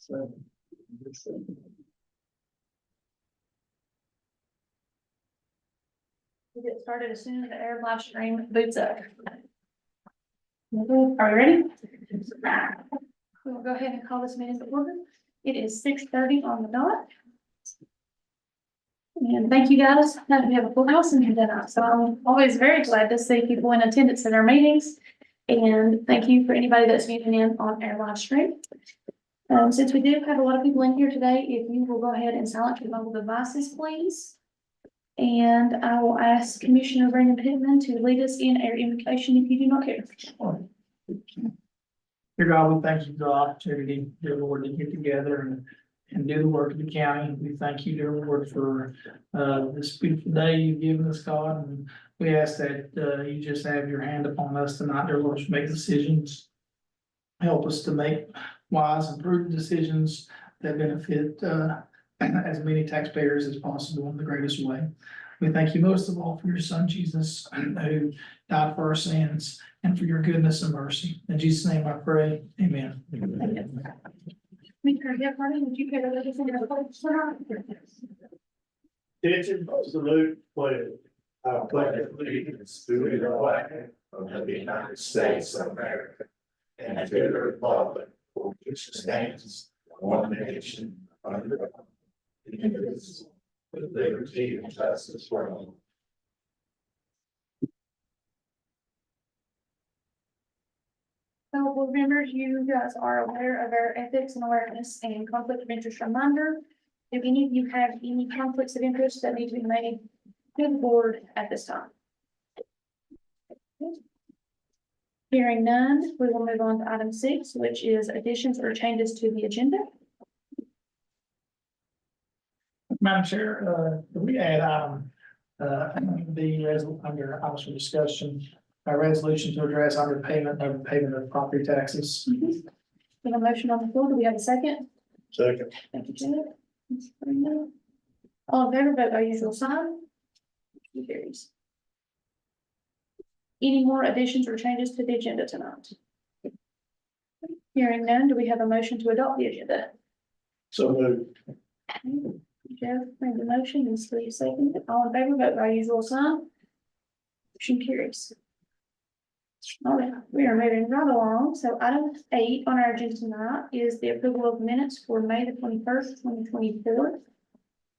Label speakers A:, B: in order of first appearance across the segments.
A: So.
B: We'll get started as soon as the air live stream boots up. Are we ready? We'll go ahead and call this meeting to order. It is 6:30 on the dot. And thank you guys. We have a full house in here tonight, so I'm always very glad to see people in attendance at our meetings. And thank you for anybody that's viewing in on our live stream. Since we do have a lot of people in here today, if you will go ahead and silence your mobile devices, please. And I will ask Commissioner Brandon Pittman to lead us in our invocation if you do not care.
A: Dear God, we thank you for the opportunity, dear Lord, to get together and do the work of the county. We thank you, dear Lord, for this beautiful day you've given us, God. And we ask that you just have your hand upon us tonight, dear Lord, to make decisions. Help us to make wise and prudent decisions that benefit as many taxpayers as possible in the greatest way. We thank you most of all for your son, Jesus, who died for our sins and for your goodness and mercy. In Jesus' name I pray, amen.
B: Commissioner Jeff Hardy, would you care to lead us in the pledge tonight?
C: Attention, salute, pledge. I pledge allegiance to the flag of the United States of America and to the republic for which it stands, one nation, under God, indivisible, with liberty and justice for all.
B: So, board members, you guys are aware of our ethics and awareness and conflict of interest reminder. If any of you have any conflicts of interest that need to be made to the board at this time. Hearing none, we will move on to item 6, which is additions or changes to the agenda.
A: Madam Chair, we add under items for discussion, a resolution to address underpayment of property taxes.
B: We have a motion on the floor. Do we have a second?
C: Second.
B: Thank you, Janet. All in favor, vote by usual sign. Motion carries. Any more additions or changes to the agenda tonight? Hearing none, do we have a motion to adopt the agenda?
C: So moved.
B: Jeff made the motion and Steve seconded. All in favor, vote by usual sign. Motion carries. All right, we are moving right along. So item 8 on our agenda tonight is the approval of minutes for May the 21st, 2024.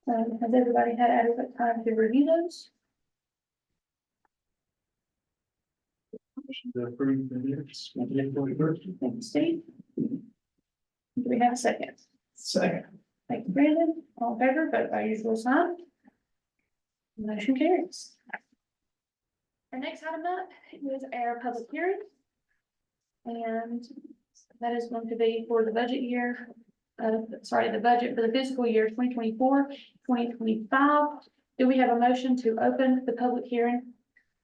B: Has everybody had adequate time to review those?
C: The approved minutes.
B: Thank you, Steve. Do we have a second?
A: Second.
B: Thank you, Brandon. All in favor, vote by usual sign. Motion carries. Our next item up is our public hearing. And that is going to be for the budget year, the budget for the fiscal year 2024, 2025. Do we have a motion to open the public hearing?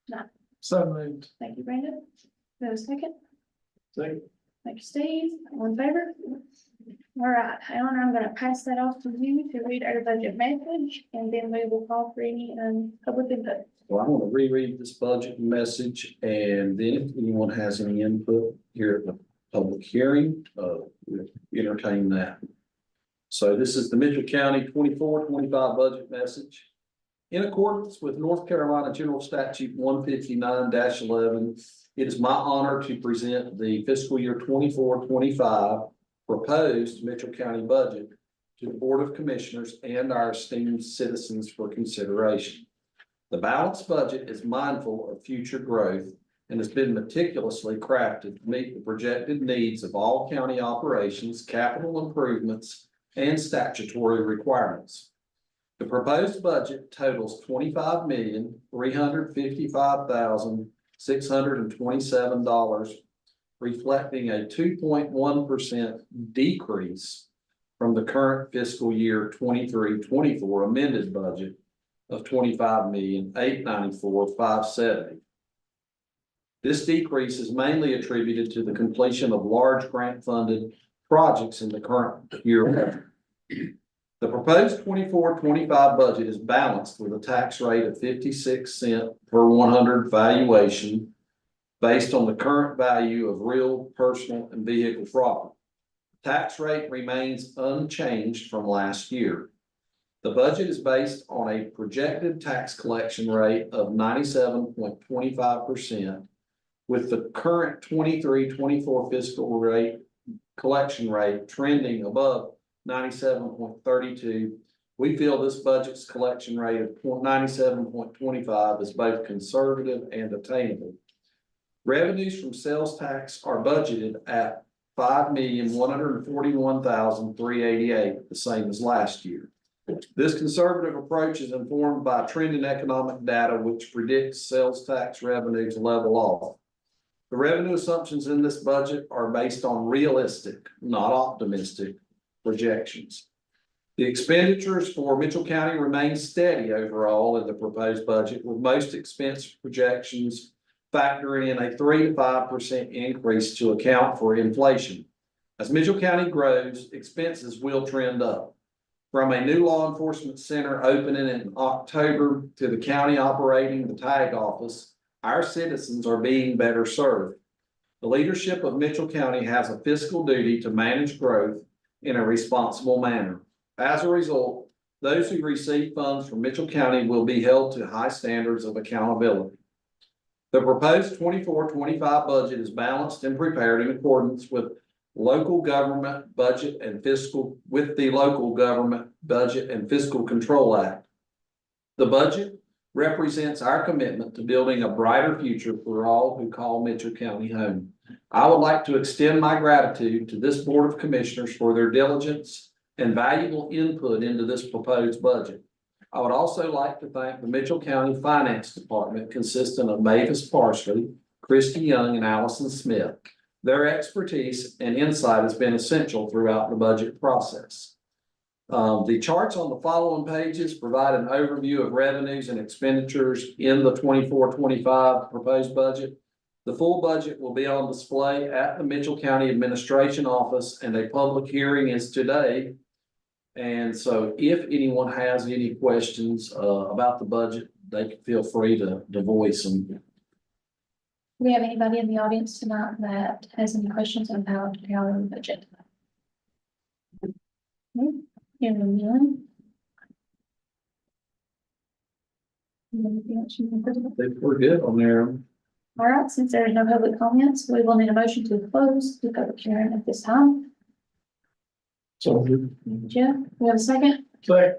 B: No.
A: So moved.
B: Thank you, Brandon. Do we have a second?
C: Second.
B: Thank you, Steve. All in favor? All right, Eleanor, I'm going to pass that off to you to read our budget message, and then we will call for any public input.
D: Well, I want to reread this budget message, and then if anyone has any input here at the public hearing, we'll entertain that. So this is the Mitchell County 24-25 budget message. In accordance with North Carolina General Statute 159-11, it is my honor to present the fiscal year 24-25 proposed Mitchell County budget to the Board of Commissioners and our esteemed citizens for consideration. The balanced budget is mindful of future growth and has been meticulously crafted to meet the projected needs of all county operations, capital improvements, and statutory requirements. The proposed budget totals $25,355,627, reflecting a 2.1% decrease from the current fiscal year 23-24 amended budget of $25,894,570. This decrease is mainly attributed to the completion of large grant-funded projects in the current year. The proposed 24-25 budget is balanced with a tax rate of 56 cents per 100 valuation based on the current value of real, personal, and vehicle property. Tax rate remains unchanged from last year. The budget is based on a projected tax collection rate of 97.25%, with the current 23-24 fiscal rate collection rate trending above 97.32. We feel this budget's collection rate of 97.25 is both conservative and attainable. Revenues from sales tax are budgeted at $5,141,388, the same as last year. This conservative approach is informed by trend in economic data, which predicts sales tax revenue to level off. The revenue assumptions in this budget are based on realistic, not optimistic, projections. The expenditures for Mitchell County remain steady overall in the proposed budget, with most expense projections factoring in a 3 to 5% increase to account for inflation. As Mitchell County grows, expenses will trend up. From a new law enforcement center opening in October to the county operating the tag office, our citizens are being better served. The leadership of Mitchell County has a fiscal duty to manage growth in a responsible manner. As a result, those who receive funds from Mitchell County will be held to high standards of accountability. The proposed 24-25 budget is balanced and prepared in accordance with local government budget and fiscal the Local Government Budget and Fiscal Control Act. The budget represents our commitment to building a brighter future for all who call Mitchell County home. I would like to extend my gratitude to this Board of Commissioners for their diligence and valuable input into this proposed budget. I would also like to thank the Mitchell County Finance Department, consisting of Mavis Parsley, Christy Young, and Allison Smith. Their expertise and insight has been essential throughout the budget process. The charts on the following pages provide an overview of revenues and expenditures in the 24-25 proposed budget. The full budget will be on display at the Mitchell County Administration Office, and a public hearing is today. And so if anyone has any questions about the budget, they can feel free to voice them.
B: Do we have anybody in the audience tonight that has any questions about the county budget? Hearing none. Anything else you want to put?
D: We're good on there.
B: All right, since there is no public comments, we will need a motion to close the public hearing at this time.
D: So
B: Jeff, we have a second?
A: Second.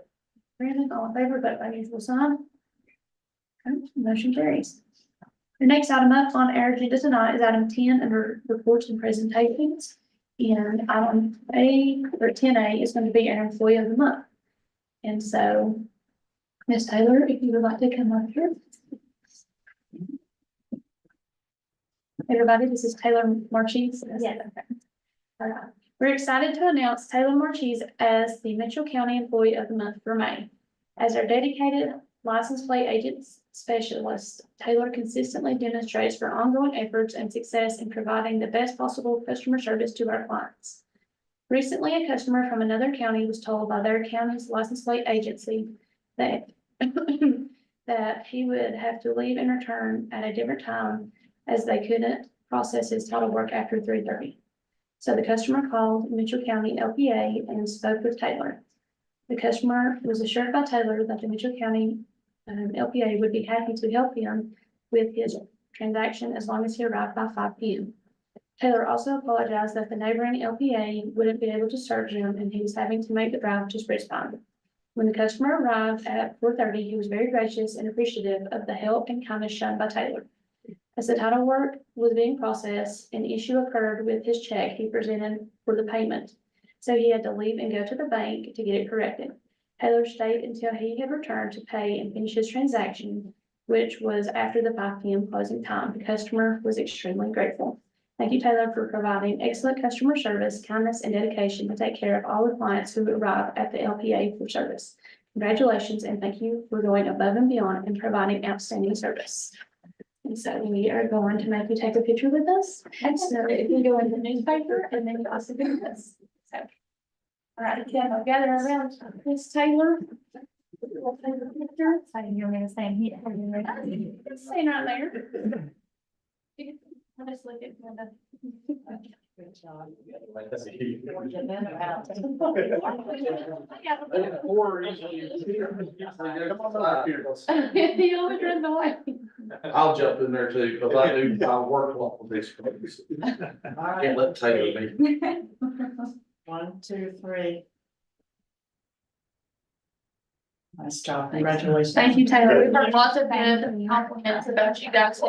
B: Brandon, all in favor, vote by usual sign. Okay, motion carries. The next item up on our agenda tonight is item 10 under reports and presentations. And item 10A is going to be our employee of the month. And so, Ms. Taylor, if you would like to come up here. Everybody, this is Taylor Marchese. Yes. All right. We're excited to announce Taylor Marchese as the Mitchell County Employee of the Month for May. As our dedicated license plate agent specialist, Taylor consistently demonstrates her ongoing efforts and success in providing the best possible customer service to our clients. Recently, a customer from another county was told by their county's license plate agency that, that he would have to leave and return at a different time as they couldn't process his title work after 3:30. So the customer called Mitchell County LPA and spoke with Taylor. The customer was assured by Taylor that the Mitchell County LPA would be happy to help him with his transaction as long as he arrived by 5 p.m. Taylor also apologized that the neighboring LPA wouldn't be able to serve him and he was having to make the drive to Sprucepine. When the customer arrived at 4:30, he was very gracious and appreciative of the help and kindness shown by Taylor. As the title work was being processed, an issue occurred with his check he presented for the payment. So he had to leave and go to the bank to get it corrected. Taylor stayed until he had returned to pay and finish his transaction, which was after the 5 p.m. closing time. The customer was extremely grateful. Thank you, Taylor, for providing excellent customer service, kindness, and dedication to take care of all the clients who arrive at the LPA for service. Congratulations, and thank you for going above and beyond and providing outstanding service. And so we are going to make you take a picture with us. And so if you go in the newspaper and then you also do this. So, all right, again, I'll gather around Miss Taylor. We'll take the picture. I didn't know what I was saying here. It's saying right there. I'll just look at the. You always run the way.
D: I'll jump in there too, because I do, I work a lot with these folks. Can't let Taylor be.
E: 1, 2, 3. Nice job, congratulations.
B: Thank you, Taylor. We've heard lots of good compliments about you guys.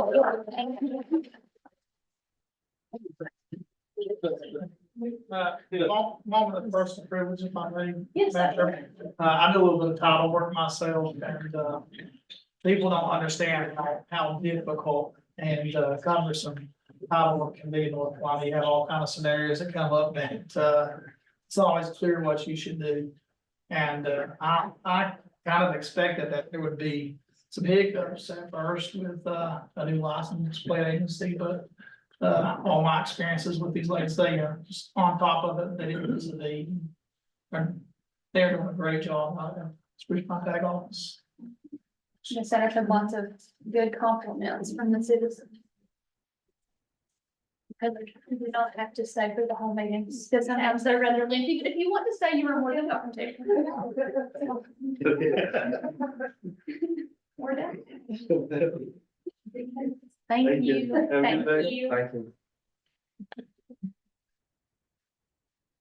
A: Moment of personal privilege, if I may.
B: Yes.
A: I do a little bit of title work myself, and, people don't understand how difficult and, cumbersome title work can be in North Carolina. You have all kind of scenarios that come up that, it's always clear what you should do. And, I kind of expected that there would be some hiccups at first with, a new license plate agency, but all my experiences with these ladies, they are just on top of it, they didn't miss a beat. And they're doing a great job, Spruce my tag office.
B: She said I've had lots of good compliments from the citizens. Because we don't have to stay through the whole meetings, because sometimes they're rather lengthy, but if you want to stay, you are more than welcome to. We're done. Thank you, thank you.
D: Thank you.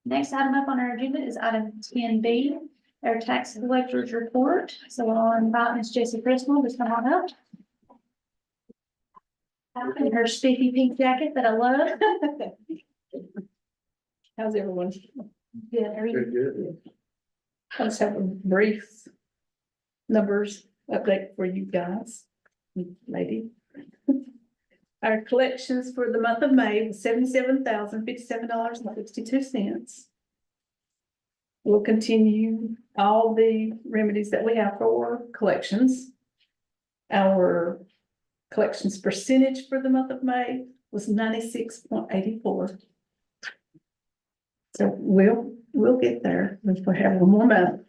B: Next item up on our agenda is item 10B, our tax collector's report. So I'll invite Ms. Jessie Crystal to come on up. In her spiffy pink jacket that I love.
E: How's everyone?
B: Good, are you?
D: Good.
E: I just have a brief numbers update for you guys, lady. Our collections for the month of May was $77,057.62. We'll continue all the remedies that we have for collections. Our collections percentage for the month of May was 96.84. So we'll get there. We have one more month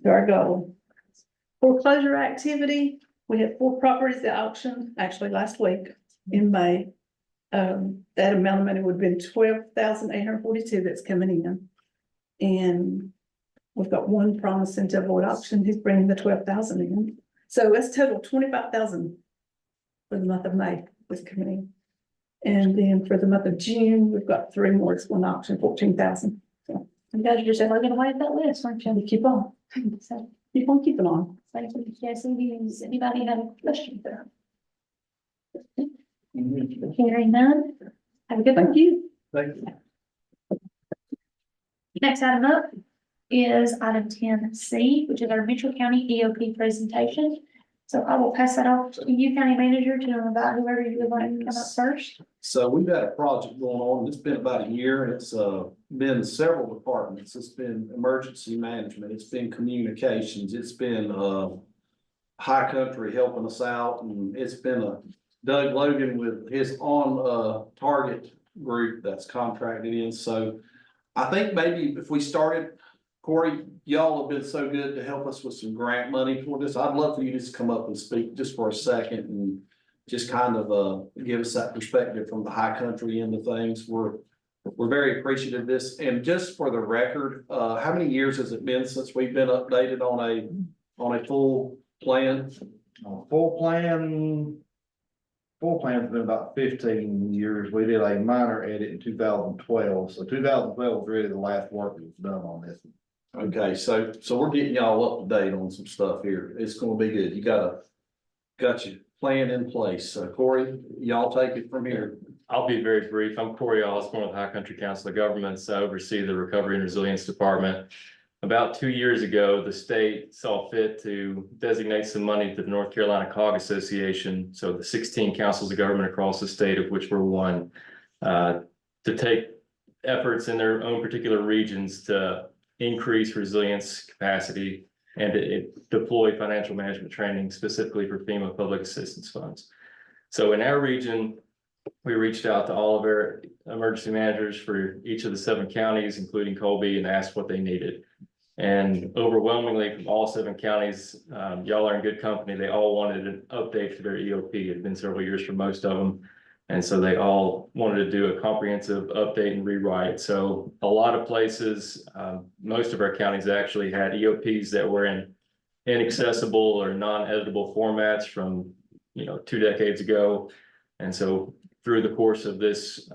E: to our goal. Foreclosure activity, we had 4 properties at auction, actually last week in May. That amount of money would have been $12,842 that's coming in. And we've got one promising to avoid auction. He's bringing the 12,000 in. So it's total 25,000 for the month of May is coming in. And then for the month of June, we've got 3 more. It's one auction, 14,000. So
B: You guys are just ever gonna wait that list, aren't you?
E: we keep on,
B: So,
E: keep on keeping on.
B: thank you, Jessie. Does anybody have a question for her? Hearing none. Have a good
E: Thank
B: one.
E: you.
D: Thank you.
B: Next item up is item 10C, which is our Mitchell County EOP presentation. So I will pass that off to you, County Manager, to invite whoever you would like to come up first.
D: So we've got a project going on. It's been about a year. It's been several departments. It's been emergency management. It's been communications. It's been High Country helping us out, and it's been Doug Logan with his on target group that's contracted in. So I think maybe if we started, Corey, y'all have been so good to help us with some grant money for this. I'd love for you to just come up and speak just for a second and just kind of give us that perspective from the High Country end of things. We're very appreciative of this. And just for the record, how many years has it been since we've been updated on a full plan?
F: Full plan's been about 15 years. We did a minor edit in 2012. So 2012 was really the last work that was done on this.
D: Okay, so we're getting y'all up to date on some stuff here. It's gonna be good. You got your plan in place. So Corey, y'all take it from here.
G: I'll be very brief. I'm Corey Osborne with High Country Council of Governments. I oversee the Recovery and Resilience Department. About 2 years ago, the state saw fit to designate some money to the North Carolina COG Association. So the 16 councils of government across the state, of which we're one, to take efforts in their own particular regions to increase resilience capacity and to deploy financial management training specifically for FEMA public assistance funds. So in our region, we reached out to all of our emergency managers for each of the 7 counties, including Colby, and asked what they needed. And overwhelmingly from all 7 counties, y'all are in good company. They all wanted an update to their EOP. It had been several years for most of them. And so they all wanted to do a comprehensive update and rewrite. So a lot of places, most of our counties actually had EOPs that were in inaccessible or non-editable formats from, 2 decades ago. And so through the course of this,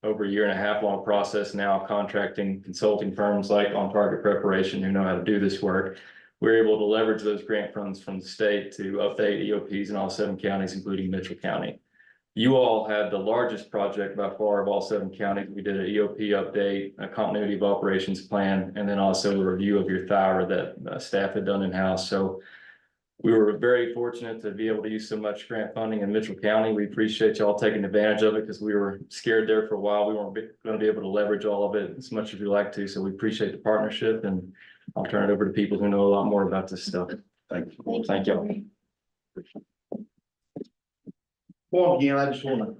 G: over a year and a half long process now, contracting consulting firms like On Target Preparation who know how to do this work, we're able to leverage those grant funds from the state to update EOPs in all 7 counties, including Mitchell County. You all had the largest project by far of all 7 counties. We did an EOP update, a continuity of operations plan, and then also a review of your THIRA that staff had done in-house. So we were very fortunate to be able to use so much grant funding in Mitchell County. We appreciate y'all taking advantage of it because we were scared there for a while. We weren't going to be able to leverage all of it as much as we like to. So we appreciate the partnership, and I'll turn it over to people who know a lot more about this stuff.
D: Thank you.
G: Thank y'all.
F: Well, again, I just wanna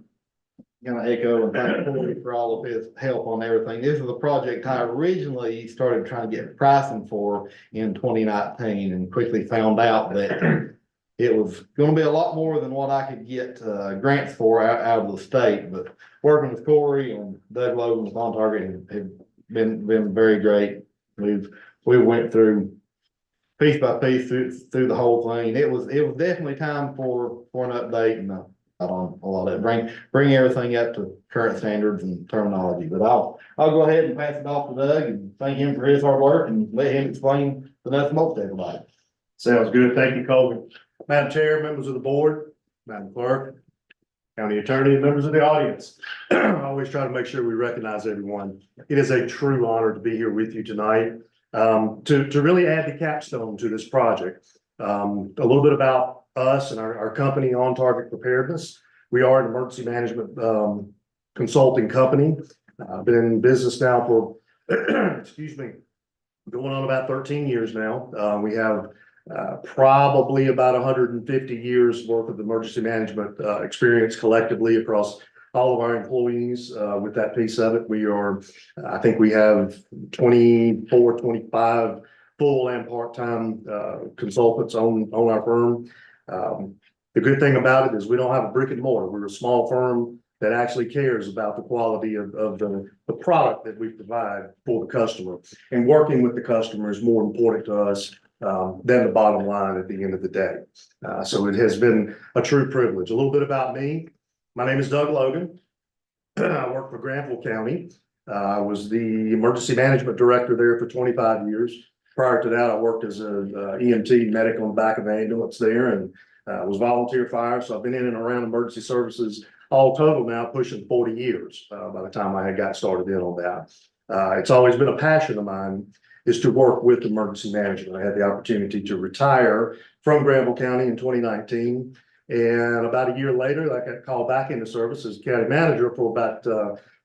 F: kind of echo and thank Corey for all of his help on everything. This is a project I originally started trying to get pricing for in 2019 and quickly found out that it was gonna be a lot more than what I could get grants for out of the state. But working with Corey and Doug Logan with On Target have been very great. We went through piece by piece through the whole thing. It was definitely time for an update and on a lot of it, bring everything up to current standards and terminology. But I'll go ahead and pass it off to Doug and thank him for his hard work and let him explain the nuts and bolts to everybody.
C: Sounds good. Thank you, Colby. Madam Chair, members of the board, Madam Clerk, County Attorney, and members of the audience. I always try to make sure we recognize everyone. It is a true honor to be here with you tonight, to really add the capstone to this project. A little bit about us and our company, On Target Preparedness. We are an emergency management consulting company. I've been in business now for, excuse me, going on about 13 years now. We have probably about 150 years worth of emergency management experience collectively across all of our employees with that piece of it. We are, I think we have 24, 25 full and part-time consultants on our firm. The good thing about it is we don't have a brick and mortar. We're a small firm that actually cares about the quality of the product that we provide for the customer. And working with the customer is more important to us than the bottom line at the end of the day. So it has been a true privilege. A little bit about me. My name is Doug Logan. I work for Granville County. I was the emergency management director there for 25 years. Prior to that, I worked as a EMT medic on the back of the ambulance there and was volunteer fire. So I've been in and around emergency services all total now pushing 40 years by the time I had got started in on that. It's always been a passion of mine is to work with emergency management. I had the opportunity to retire from Granville County in 2019. And about a year later, I got called back into service as county manager for about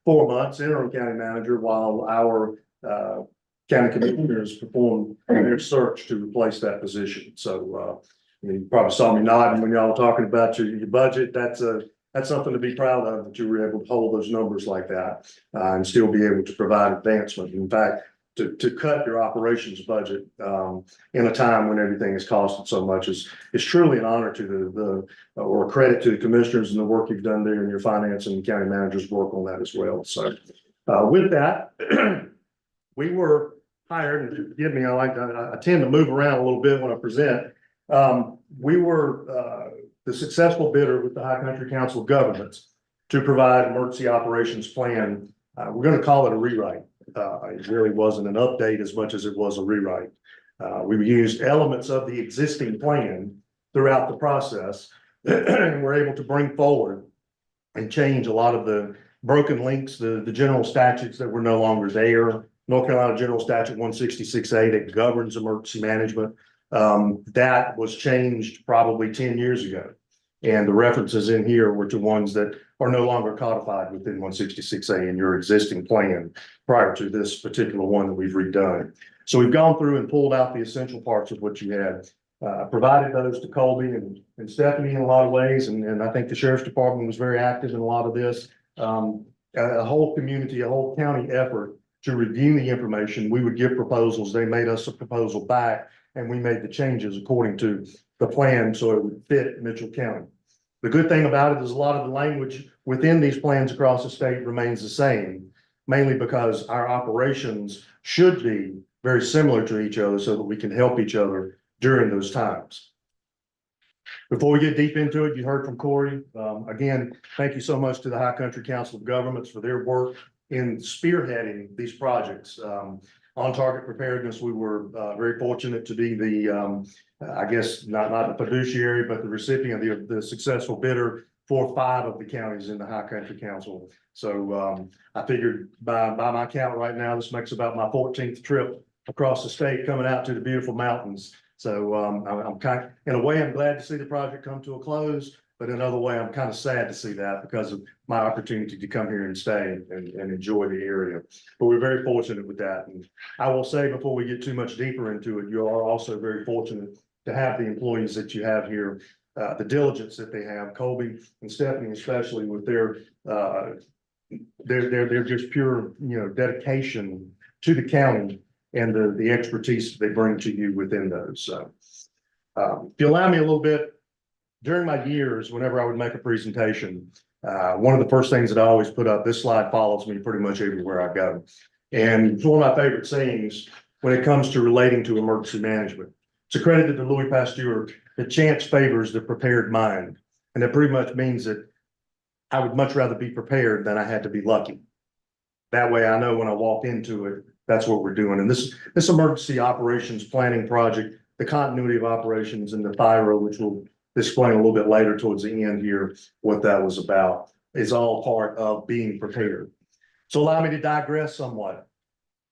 C: 4 months, interim county manager, while our county commissioners performed their search to replace that position. So you probably saw me nodding when y'all were talking about your budget. That's something to be proud of, that you were able to hold those numbers like that and still be able to provide advancement. In fact, to cut your operations budget in a time when everything is costing so much is truly an honor to or a credit to the commissioners and the work you've done there, and your finance and county managers work on that as well. So with that, we were hired, and forgive me, I tend to move around a little bit when I present. We were the successful bidder with the High Country Council of Governments to provide emergency operations plan. We're going to call it a rewrite. It really wasn't an update as much as it was a rewrite. We used elements of the existing plan throughout the process, and we're able to bring forward and change a lot of the broken links, the general statutes that were no longer there. North Carolina General Statute 166A that governs emergency management. That was changed probably 10 years ago. And the references in here were to ones that are no longer codified within 166A in your existing plan prior to this particular one that we've redone. So we've gone through and pulled out the essential parts of what you had, provided those to Colby and Stephanie in a lot of ways. And I think the sheriff's department was very active in a lot of this. A whole community, a whole county effort to review the information. We would give proposals. They made us a proposal back, and we made the changes according to the plan so it would fit Mitchell County.
H: The good thing about it is a lot of the language within these plans across the state remains the same, mainly because our operations should be very similar to each other so that we can help each other during those times. Before we get deep into it, you heard from Corey. Again, thank you so much to the High Country Council of Governments for their work in spearheading these projects. On target preparedness, we were very fortunate to be the, I guess, not the fiduciary, but the recipient of the successful bidder for 5 of the counties in the High Country Council. So I figured by my count right now, this makes about my 14th trip across the state coming out to the beautiful mountains. So I'm in a way, I'm glad to see the project come to a close, but in another way, I'm kind of sad to see that because of my opportunity to come here and stay and enjoy the area. But we're very fortunate with that. And I will say before we get too much deeper into it, you are also very fortunate to have the employees that you have here, the diligence that they have, Colby and Stephanie, especially with their just pure, dedication to the county and the expertise they bring to you within those. So if you allow me a little bit, during my years, whenever I would make a presentation, one of the first things that I always put up, this slide follows me pretty much everywhere I go. And it's one of my favorite sayings when it comes to relating to emergency management. It's accredited to Louis Pasteur that chance favors the prepared mind. And that pretty much means that I would much rather be prepared than I had to be lucky. That way I know when I walk into it, that's what we're doing. And this emergency operations planning project, the continuity of operations and the THIRO, which we'll explain a little bit later towards the end here, what that was about, is all part of being prepared. So allow me to digress somewhat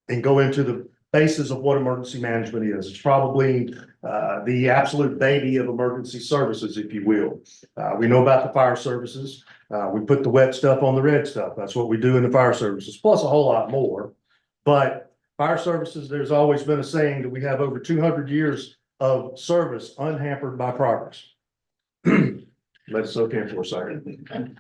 H: and go into the basis of what emergency management is. It's probably the absolute baby of emergency services, if you will. We know about the fire services. We put the wet stuff on the red stuff. That's what we do in the fire services, plus a whole lot more. But fire services, there's always been a saying that we have over 200 years of service unhampered by progress. Let it soak in for a second.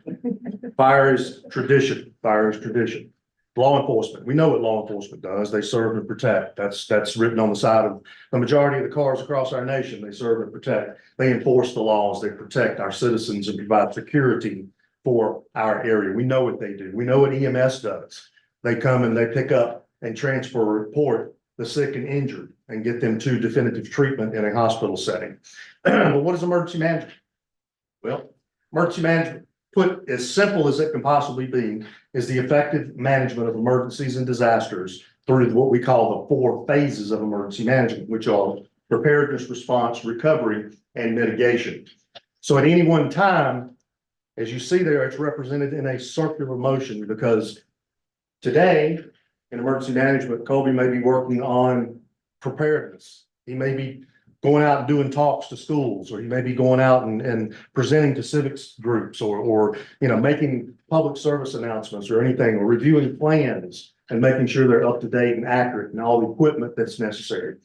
H: Fire is tradition. Fire is tradition. Law enforcement, we know what law enforcement does. They serve and protect. That's written on the side of the majority of the cars across our nation. They serve and protect. They enforce the laws. They protect our citizens and provide security for our area. We know what they do. We know what EMS does. They come and they pick up and transfer or report the sick and injured and get them to definitive treatment in a hospital setting. But what is emergency management? Well, emergency management, put as simple as it can possibly be, is the effective management of emergencies and disasters through what we call the 4 phases of emergency management, which are preparedness, response, recovery, and mitigation. So at any one time, as you see there, it's represented in a circular motion because today in emergency management, Colby may be working on preparedness. He may be going out and doing talks to schools, or he may be going out and presenting to civics groups or making public service announcements or anything, or reviewing plans and making sure they're up to date and accurate and all the equipment that's necessary.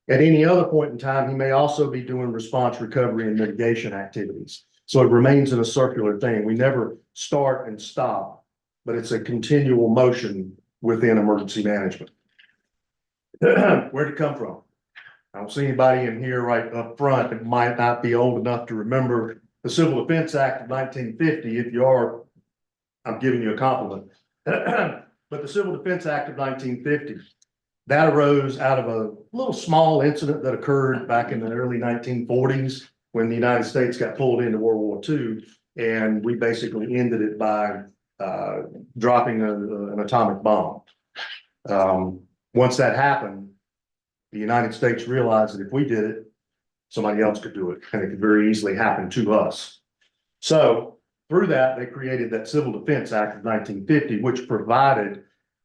H: At any other point in time, he may also be doing response, recovery, and mitigation activities. So it remains in a circular thing. We never start and stop, but it's a continual motion within emergency management. Where'd it come from? I don't see anybody in here right up front that might not be old enough to remember the Civil Defense Act of 1950. If you are, I'm giving you a compliment. But the Civil Defense Act of 1950, that arose out of a little small incident that occurred back in the early 1940s when the United States got pulled into World War II, and we basically ended it by dropping an atomic bomb. Once that happened, the United States realized that if we did it, somebody else could do it, and it could very easily happen to us. So through that, they created that Civil Defense Act of 1950, which provided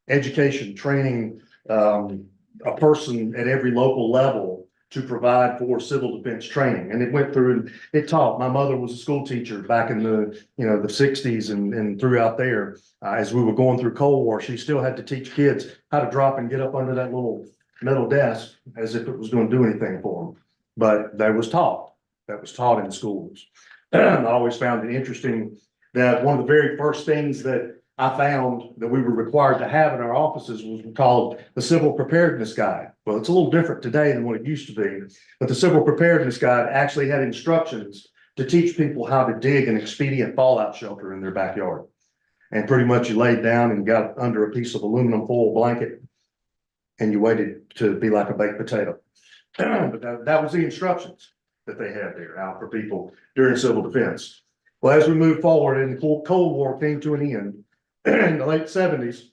H: education, training, a person at every local level to provide for civil defense training. And it went through and it taught. My mother was a school teacher back in the, the 60s and throughout there. As we were going through Cold War, she still had to teach kids how to drop and get up under that little metal desk as if it was going to do anything for them. But that was taught in schools. I always found it interesting that one of the very first things that I found that we were required to have in our offices was called the Civil Preparedness Guide. Well, it's a little different today than what it used to be, but the Civil Preparedness Guide actually had instructions to teach people how to dig an expedient fallout shelter in their backyard. And pretty much you laid down and got under a piece of aluminum foil blanket and you waited to be like a baked potato. But that was the instructions that they had there out for people during civil defense. Well, as we move forward and the Cold War came to an end in the late 70s,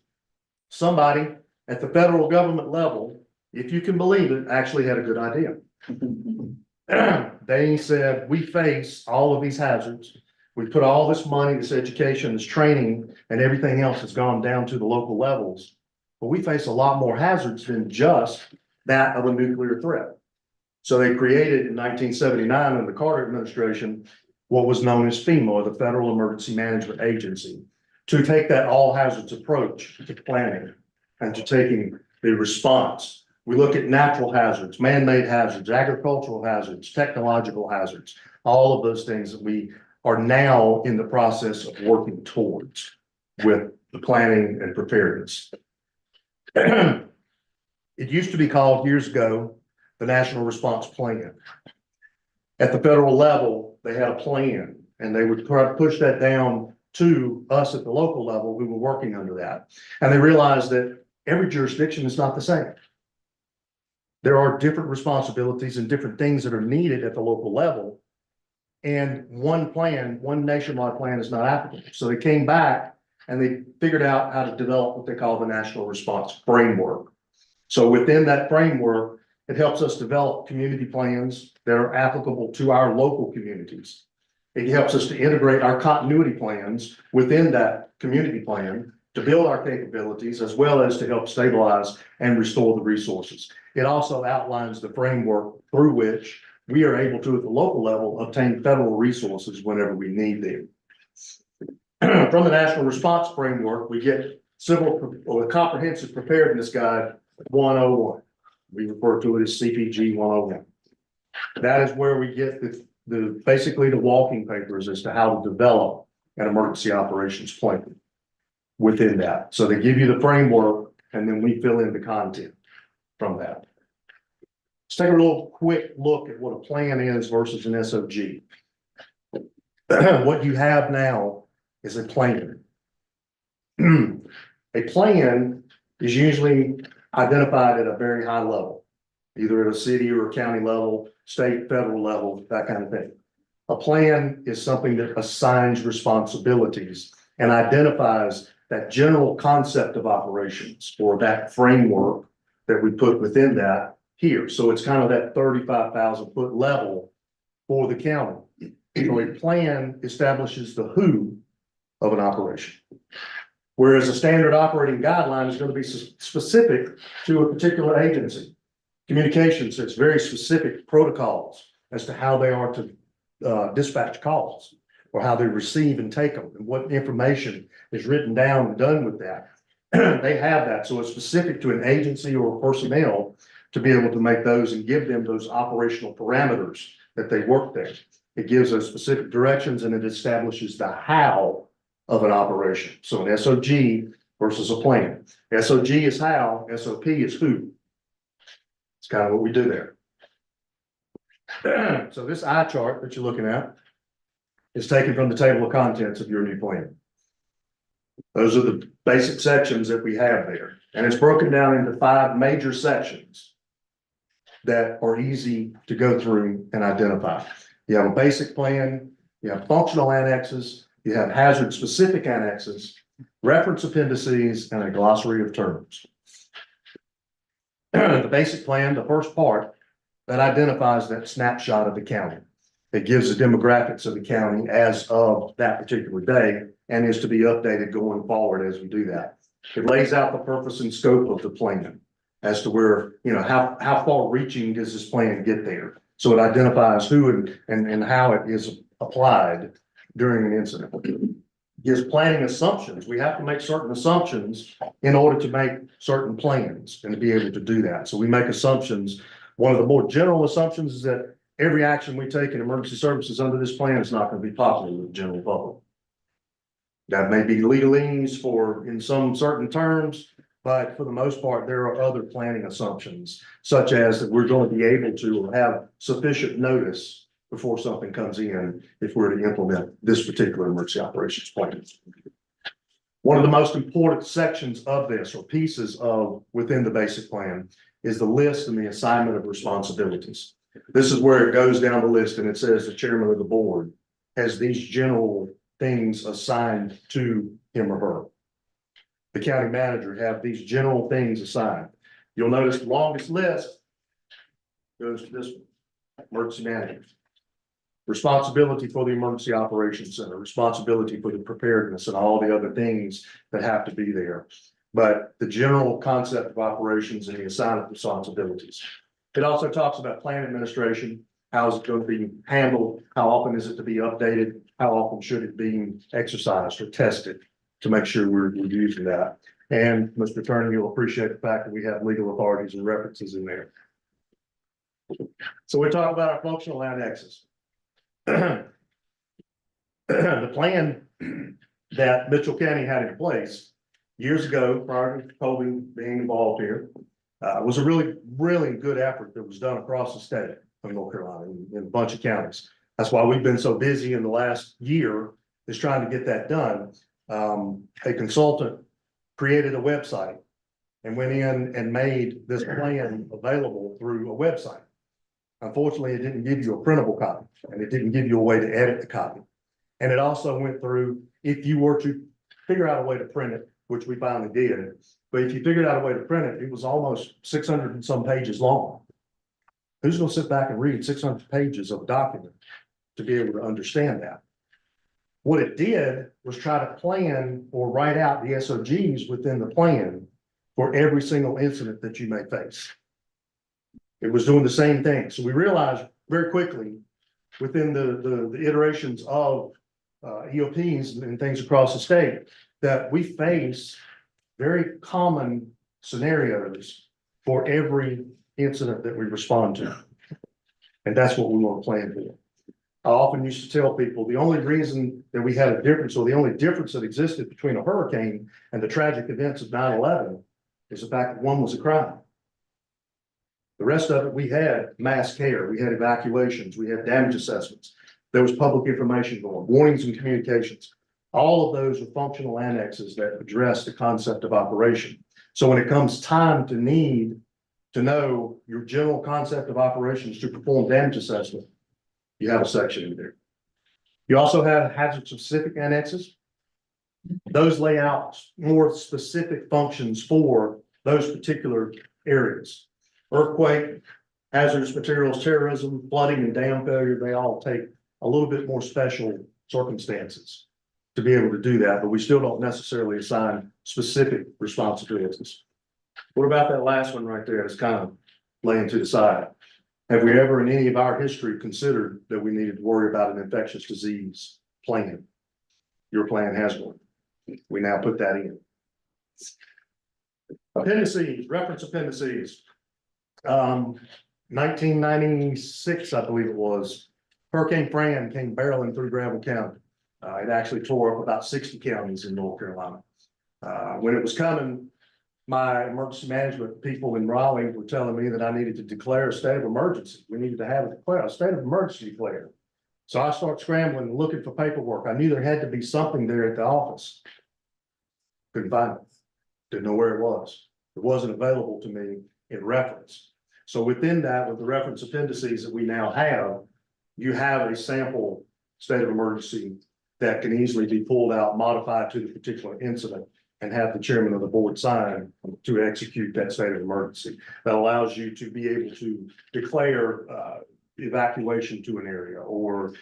H: somebody at the federal government level, if you can believe it, actually had a good idea. They said, we face all of these hazards. We put all this money, this education, this training, and everything else has gone down to the local levels. But we face a lot more hazards than just that of a nuclear threat. So they created in 1979 in the Carter administration, what was known as FEMA, or the Federal Emergency Management Agency, to take that all hazards approach to planning and to taking the response. We look at natural hazards, man-made hazards, agricultural hazards, technological hazards, all of those things that we are now in the process of working towards with the planning and preparedness. It used to be called years ago, the National Response Plan. At the federal level, they had a plan and they would try to push that down to us at the local level who were working under that. And they realized that every jurisdiction is not the same. There are different responsibilities and different things that are needed at the local level. And one plan, one nationwide plan is not applicable. So they came back and they figured out how to develop what they call the National Response Framework. So within that framework, it helps us develop community plans that are applicable to our local communities. It helps us to integrate our continuity plans within that community plan to build our capabilities, as well as to help stabilize and restore the resources. It also outlines the framework through which we are able to, at the local level, obtain federal resources whenever we need them. From the National Response Framework, we get the Comprehensive Preparedness Guide 101. We refer to it as CPG 101. That is where we get basically the walking papers as to how to develop an emergency operations plan within that. So they give you the framework and then we fill in the content from that. Let's take a little quick look at what a plan is versus an SOG. What you have now is a plan. A plan is usually identified at a very high level, either at a city or a county level, state, federal level, that kind of thing. A plan is something that assigns responsibilities and identifies that general concept of operations or that framework that we put within that here. So it's kind of that 35,000 foot level for the county. So a plan establishes the who of an operation. Whereas a standard operating guideline is going to be specific to a particular agency. Communications has very specific protocols as to how they are to dispatch calls or how they receive and take them and what information is written down and done with that. They have that. So it's specific to an agency or personnel to be able to make those and give them those operational parameters that they work there. It gives us specific directions and it establishes the how of an operation. So an SOG versus a plan. SOG is how, SOP is who. It's kind of what we do there. So this eye chart that you're looking at is taken from the table of contents of your new plan. Those are the basic sections that we have there. And it's broken down into 5 major sections that are easy to go through and identify. You have a basic plan, you have functional annexes, you have hazard specific annexes, reference appendices, and a glossary of terms. The basic plan, the first part, that identifies that snapshot of the county. It gives the demographics of the county as of that particular day and is to be updated going forward as we do that. It lays out the purpose and scope of the plan as to where, how far reaching does this plan get there? So it identifies who and how it is applied during an incident. It gives planning assumptions. We have to make certain assumptions in order to make certain plans and to be able to do that. So we make assumptions. One of the more general assumptions is that every action we take in emergency services under this plan is not going to be popular with the general public. That may be legalese in some certain terms, but for the most part, there are other planning assumptions, such as that we're going to be able to have sufficient notice before something comes in, if we're to implement this particular emergency operations plan. One of the most important sections of this, or pieces of within the basic plan, is the list and the assignment of responsibilities. This is where it goes down the list and it says the chairman of the board has these general things assigned to him or her. The county manager have these general things assigned. You'll notice the longest list goes to this one, emergency manager. Responsibility for the emergency operations center, responsibility for the preparedness and all the other things that have to be there. But the general concept of operations and the assignment of responsibilities. It also talks about plan administration. How is it going to be handled? How often is it to be updated? How often should it be exercised or tested to make sure we're using that? And Mr. Attorney, you'll appreciate the fact that we have legal authorities and references in there. So we talk about our functional annexes. The plan that Mitchell County had in place years ago, prior to Colby being involved here, was a really, really good effort that was done across the state of North Carolina in a bunch of counties. That's why we've been so busy in the last year is trying to get that done. A consultant created a website and went in and made this plan available through a website. Unfortunately, it didn't give you a printable copy and it didn't give you a way to edit the copy. And it also went through, if you were to figure out a way to print it, which we finally did, but if you figured out a way to print it, it was almost 600 and some pages long. Who's going to sit back and read 600 pages of a document to be able to understand that? What it did was try to plan or write out the SOGs within the plan for every single incident that you may face. It was doing the same thing. So we realized very quickly within the iterations of EOPs and things across the state that we face very common scenarios for every incident that we respond to. And that's what we want to plan for. I often used to tell people the only reason that we had a difference, or the only difference that existed between a hurricane and the tragic events of 9/11 is the fact that one was a crime. The rest of it, we had mass care, we had evacuations, we had damage assessments. There was public information going, warnings and communications. All of those are functional annexes that address the concept of operation. So when it comes time to need to know your general concept of operations to perform damage assessment, you have a section in there. You also have hazard specific annexes. Those lay out more specific functions for those particular areas. Earthquake, hazardous materials, terrorism, flooding, and dam failure, they all take a little bit more special circumstances to be able to do that, but we still don't necessarily assign specific responsibilities. What about that last one right there? It's kind of laying to the side. Have we ever in any of our history considered that we needed to worry about an infectious disease plan? Your plan has one. We now put that in. Appendices, reference appendices. 1996, I believe it was, Hurricane Fran came barreling through Gravel County. It actually tore up about 60 counties in North Carolina. When it was coming, my emergency management people in Raleigh were telling me that I needed to declare a state of emergency. We needed to have a state of emergency declared. So I started scrambling, looking for paperwork. I knew there had to be something there at the office. Couldn't find it. Didn't know where it was. It wasn't available to me in reference. So within that, with the reference appendices that we now have, you have a sample state of emergency that can easily be pulled out, modified to the particular incident, and have the chairman of the board sign to execute that state of emergency. That allows you to be able to declare evacuation to an area, or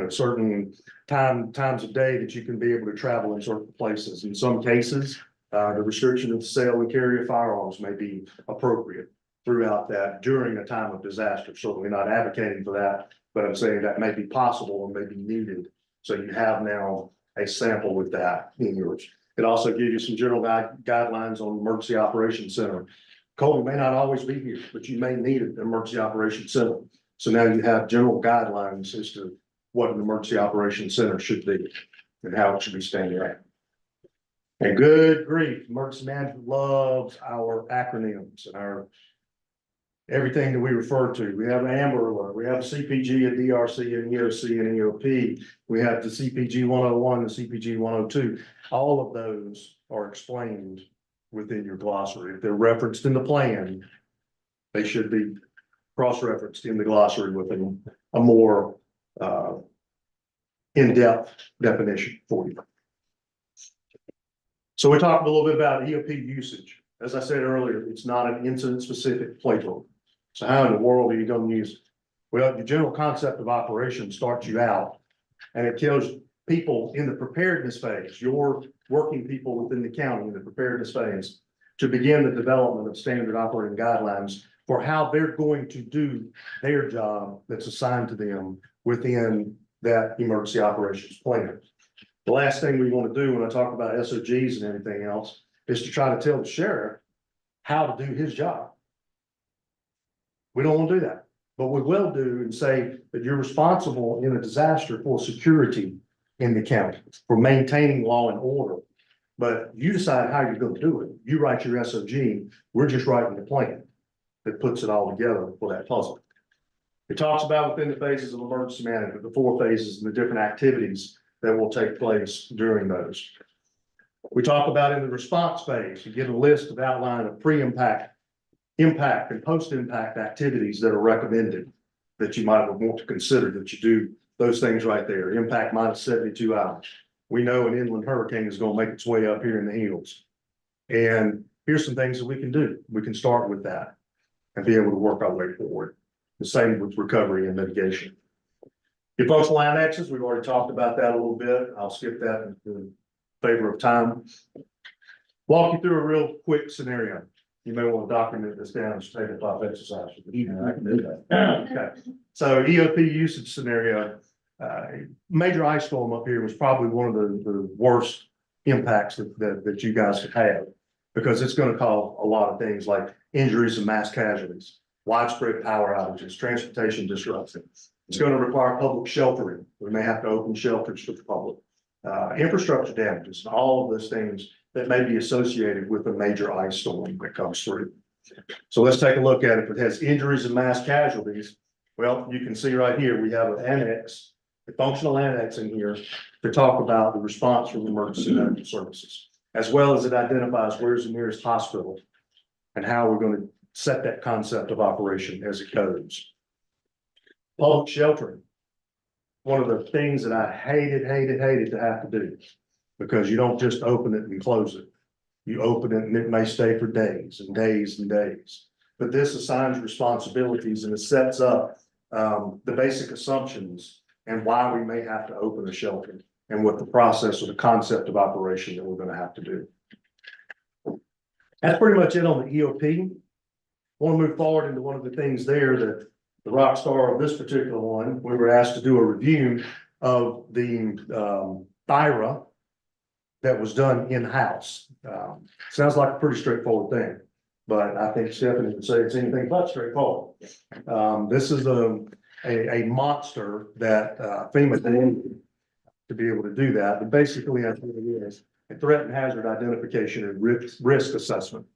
H: certain times of day that you can be able to travel in certain places. In some cases, the restriction of the sale and carry of firearms may be appropriate throughout that during a time of disaster. Certainly not advocating for that, but I'm saying that may be possible and may be needed. So you have now a sample with that in yours. It also gives you some general guidelines on emergency operations center. Colby may not always be here, but you may need an emergency operations center. So now you have general guidelines as to what an emergency operations center should be and how it should be standing at. And good grief, emergency management loves our acronyms and our everything that we refer to. We have an Amber Alert, we have CPG, a DRC, an EOC, and EOP. We have the CPG 101, the CPG 102. All of those are explained within your glossary. If they're referenced in the plan, they should be cross-referenced in the glossary with a more in-depth definition for you. So we talked a little bit about EOP usage. As I said earlier, it's not an incident-specific playbook. So how in the world are you going to use it? Well, the general concept of operation starts you out, and it tells people in the preparedness phase, your working people within the county in the preparedness phase, to begin the development of standard operating guidelines for how they're going to do their job that's assigned to them within that emergency operations plan. The last thing we want to do when I talk about SOGs and everything else is to try to tell the sheriff how to do his job. We don't want to do that, but we will do and say that you're responsible in a disaster for security in the county, for maintaining law and order. But you decide how you're going to do it. You write your SOG, we're just writing the plan that puts it all together for that puzzle. It talks about within the phases of emergency management, the 4 phases and the different activities that will take place during those. We talk about in the response phase, you get a list of outline of pre-impact, impact, and post-impact activities that are recommended that you might want to consider that you do those things right there. Impact minus 72 hours. We know an inland hurricane is going to make its way up here in the hills. And here's some things that we can do. We can start with that and be able to work our way forward. The same with recovery and mitigation. Your functional annexes, we've already talked about that a little bit. I'll skip that in favor of time. Walk you through a real quick scenario. You may want to document this down as tabletop exercise.
D: Yeah, I can do that.
H: Okay, so EOP usage scenario, major ice storm up here was probably one of the worst impacts that you guys could have, because it's going to cause a lot of things like injuries and mass casualties, widespread power outages, transportation disruptions. It's going to require public sheltering. We may have to open shelters to the public, infrastructure damages, and all of those things that may be associated with a major ice storm that comes through. So let's take a look at it. If it has injuries and mass casualties, well, you can see right here, we have an annex, a functional annex in here to talk about the response from emergency medical services, as well as it identifies where's the nearest hospital and how we're going to set that concept of operation as it goes. Public sheltering. One of the things that I hated to have to do, because you don't just open it and close it. You open it and it may stay for days and days and days. But this assigns responsibilities and it sets up the basic assumptions and why we may have to open a shelter and what the process or the concept of operation that we're going to have to do. That's pretty much it on the EOP. Want to move forward into one of the things there that the rock star of this particular one, we were asked to do a review of the THIRA that was done in-house. Sounds like a pretty straightforward thing, but I think Stephanie would say it's anything but straightforward. This is a monster that FEMA did to be able to do that. But basically, I think it is a threat and hazard identification and risk assessment.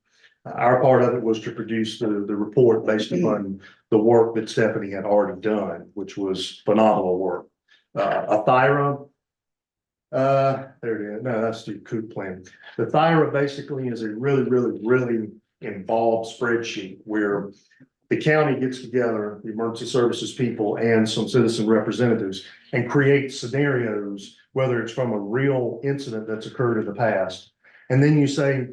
H: Our part of it was to produce the report based upon the work that Stephanie had already done, which was phenomenal work. A THIRA, there it is. No, that's the COOP plan. The THIRA basically is a really involved spreadsheet where the county gets together, the emergency services people and some citizen representatives, and create scenarios, whether it's from a real incident that's occurred in the past. And then you say,